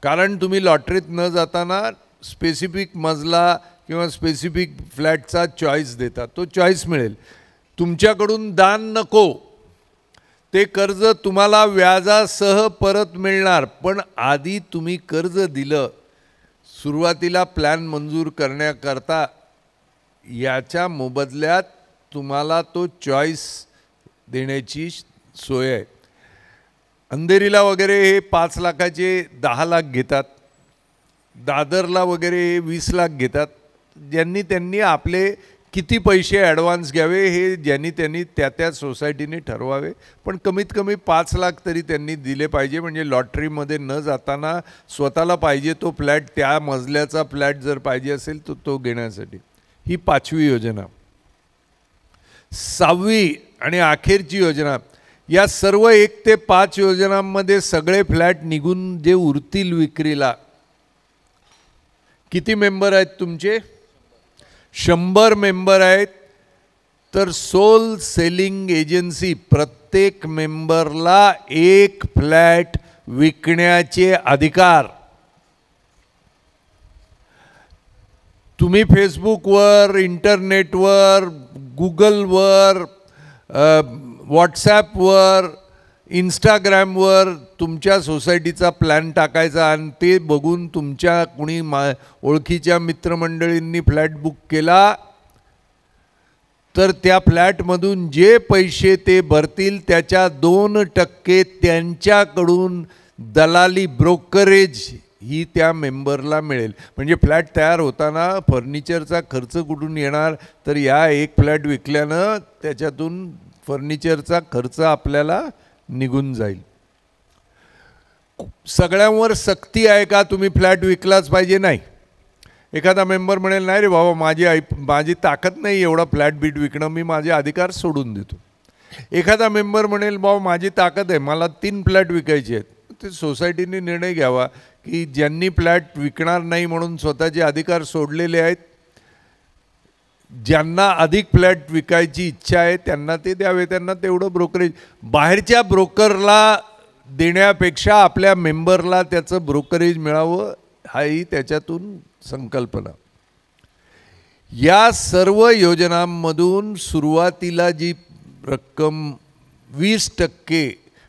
कारण तुम्ही लॉटरीत न जाताना स्पेसिफिक मजला किंवा स्पेसिफिक फ्लॅटचा चॉईस देता, तो चॉईस मिळेल. तुमच्याकडून दान नको, ते कर्ज तुम्हाला व्याजासह परत मिळणार. पण आधी तुम्ही कर्ज दिलं सुरुवातीला प्लॅन मंजूर करण्याकरता, याच्या मोबदल्यात तुम्हाला तो चॉईस देण्याची सोय आहे. अंधेरीला वगैरे हे 5 लाखाचे 10 लाख घेतात, दादरला वगैरे हे 20 लाख घेतात. ज्यांनी त्यांनी आपले किती पैसे ॲडव्हान्स घ्यावे हे ज्यांनी त्यांनी त्या सोसायटीने ठरवावे. पण कमीत कमी 5 लाख तरी त्यांनी दिले पाहिजे, म्हणजे लॉटरीमध्ये न जाताना स्वतःला पाहिजे तो फ्लॅट, त्या मजल्याचा फ्लॅट जर पाहिजे असेल तर तो घेण्यासाठी. ही 5वी योजना. 6वी आणि अखेरची योजना. या सर्व 1 ते 5 योजनांमध्ये सगळे फ्लॅट निघून जे उरतील विक्रीला, किती मेंबर आहेत तुमचे? 100 मेंबर आहेत. तर सोल सेलिंग एजन्सी प्रत्येक मेंबरला 1 फ्लॅट विकण्याचे अधिकार. तुम्ही फेसबुकवर, इंटरनेटवर, गुगलवर, व्हॉट्सॲपवर, इंस्टाग्रामवर तुमच्या सोसायटीचा प्लॅन टाकायचा आणि ते बघून तुमच्या कुणी ओळखीच्या मित्रमंडळींनी फ्लॅट बुक केला तर त्या फ्लॅटमधून जे पैसे ते भरतील त्याच्या 2% त्यांच्याकडून दलाली ब्रोकरेज ही त्या मेंबरला मिळेल. म्हणजे फ्लॅट तयार होताना फर्निचरचा खर्च कुठून येणार, तर या 1 फ्लॅट विकल्यानं त्याच्यातून फर्निचरचा खर्च आपल्याला निघून जाईल. सगळ्यांवर सक्ती आहे का तुम्ही फ्लॅट विकलाच पाहिजे? नाही. एखादा मेंबर म्हणेल नाही रे बाबा, माझी ताकद नाही एवढा फ्लॅट बीट विकणं, मी माझे अधिकार सोडून देतो. एखादा मेंबर म्हणेल बाबा माझी ताकद आहे, मला 3 फ्लॅट विकायचे आहेत. ते सोसायटीने निर्णय घ्यावा की ज्यांनी फ्लॅट विकणार नाही म्हणून स्वतःचे अधिकार सोडलेले आहेत, ज्यांना अधिक फ्लॅट विकायची इच्छा आहे त्यांना ते द्यावे, त्यांना तेवढं ब्रोकरेज. बाहेरच्या ब्रोकरला देण्यापेक्षा आपल्या मेंबरला त्याचं ब्रोकरेज मिळावं, हाही त्याच्यातून संकल्पना. या सर्व योजनांमधून सुरुवातीला जी रक्कम 20%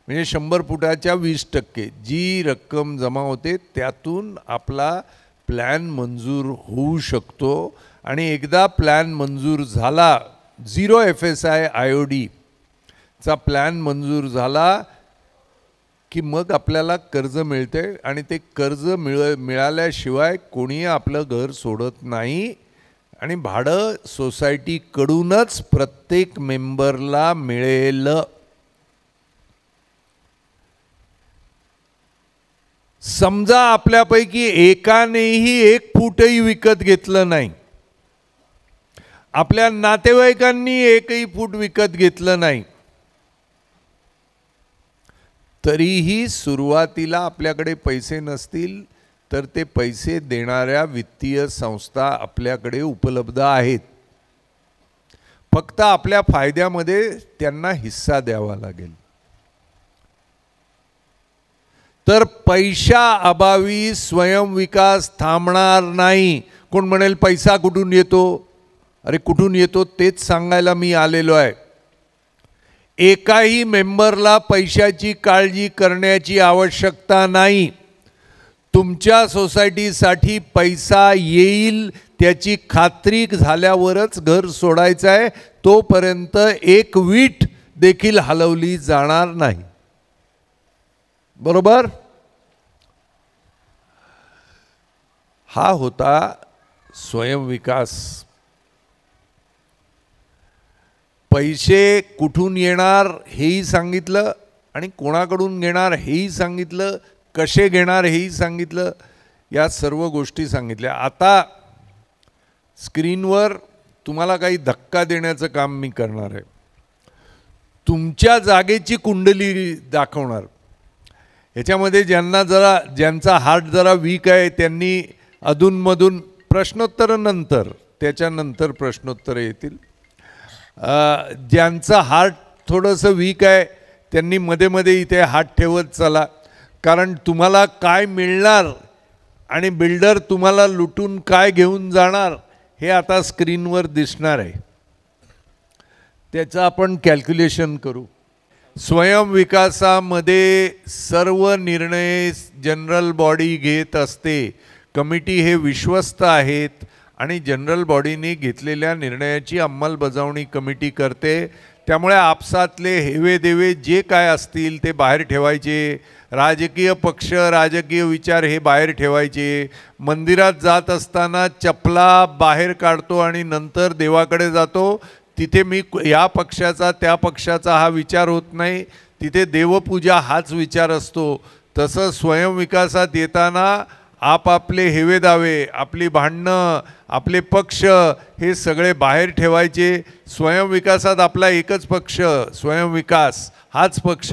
म्हणजे 100 फुटाच्या 20% जी रक्कम जमा होते त्यातून आपला प्लॅन मंजूर होऊ शकतो. आणि एकदा प्लॅन मंजूर झाला, 0 FSI IOD चा प्लॅन मंजूर झाला की मग आपल्याला कर्ज मिळते. आणि ते कर्ज मिळाल्याशिवाय कोणी आपलं घर सोडत नाही. आणि भाडं सोसायटीकडूनच प्रत्येक मेंबरला मिळेल. समजा आपल्यापैकी एकानेही 1 फूटही विकत घेतलं नाही, आपल्या नातेवाईकांनी 1ही फूट विकत घेतलं नाही, तरीही सुरुवातीला आपल्याकडे पैसे नसतील तर ते पैसे देणाऱ्या वित्तीय संस्था आपल्याकडे उपलब्ध आहेत. फक्त आपल्या फायद्यामध्ये त्यांना हिस्सा द्यावा लागेल. तर पैशाअभावी स्वयंविकास थांबणार नाही. कोण म्हणेल पैसा कुठून येतो? अरे कुठून येतो तेच सांगायला मी आलेलो आहे. एकाही मेंबरला पैशाची काळजी करण्याची आवश्यकता नाही. तुमच्या सोसायटीसाठी पैसा येईल त्याची खात्री झाल्यावरच घर सोडायचं आहे, तोपर्यंत एक वीट देखील हलवली जाणार नाही. बरोबर? हा होता स्वयंविकास. पैसे कुठून येणार हेही सांगितलं आणि कोणाकडून घेणार हेही सांगितलं, कसे घेणार हेही सांगितलं, या सर्व गोष्टी सांगितल्या. आता स्क्रीनवर तुम्हाला काही धक्का देण्याचं काम मी करणार आहे. तुमच्या जागेची कुंडली दाखवणार. ह्याच्यामध्ये ज्यांचा हार्ट जरा वीक आहे त्यांनी अधूनमधून प्रश्नोत्तरानंतर, त्याच्यानंतर प्रश्नोत्तर येतील. ज्यांचा हार्ट थोडंसं वीक आहे त्यांनी मध्ये मध्ये इथे हात ठेवत चला, कारण तुम्हाला काय मिळणार आणि बिल्डर तुम्हाला लुटून काय घेऊन जाणार हे आता स्क्रीनवर दिसणार आहे. त्याचं आपण कॅल्क्युलेशन करू. स्वयंविकासामध्ये सर्व निर्णय जनरल बॉडी घेत असते. कमिटी हे विश्वस्त आहेत आणि जनरल बॉडीने घेतलेल्या निर्णयाची अंमलबजावणी कमिटी करते. त्यामुळे आपसातले हेवेदेवे जे काय असतील ते बाहेर ठेवायचे. राजकीय पक्ष, राजकीय विचार हे बाहेर ठेवायचे. मंदिरात जात असताना चपला बाहेर काढतो आणि नंतर देवाकडे जातो, तिथे मी या पक्षाचा त्या पक्षाचा हा विचार होत नाही, तिथे देवपूजा हाच विचार असतो. तसं स्वयंविकासात येताना आपापले हेवेदावे, आपली भांडणं, आपले पक्ष हे सगळे बाहेर ठेवायचे. स्वयंविकासात आपला एकच पक्ष, स्वयंविकास हाच पक्ष.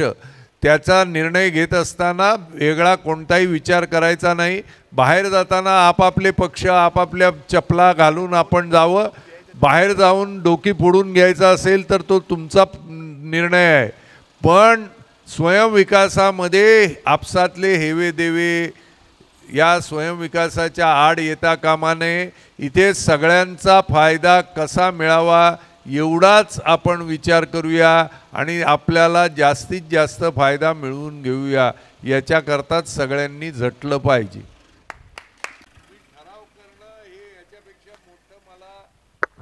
त्याचा निर्णय घेत असताना वेगळा कोणताही विचार करायचा नाही. बाहेर जाताना आपापले पक्ष, आपापल्या चपला घालून आपण जावं. बाहेर जाऊन डोकी फोडून घ्यायचा असेल तर तो तुमचा निर्णय आहे. पण स्वयंविकासामध्ये आपसातले हेवेदेवे या स्वयंविकासाच्या आड येता कामा नये. इथे सगळ्यांचा फायदा कसा मिळावा एवढाच आपण विचार करूया आणि आपल्याला जास्तीत जास्त फायदा मिळवून घेऊया, याच्याकरताच सगळ्यांनी झटलं पाहिजे. ठराव करणं हे याच्यापेक्षा मोठं मला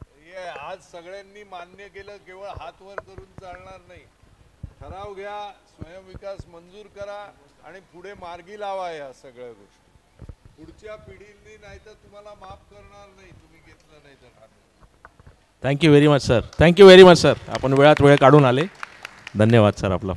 हे आज सगळ्यांनी मान्य केलं, केवळ हात वर करून चालणार नाही. ठराव घ्या, स्वयंविकास मंजूर करा आणि पुढे मार्गी लावा या सगळ्या गोष्टी. पुढच्या पिढींनी नाही तर तुम्हाला माफ करणार नाही, तुम्ही घेतलं नाही तर. Thank you very much sir. Thank you very much sir. आपण वेळात वेळ काढून आले. धन्यवाद सर आपला.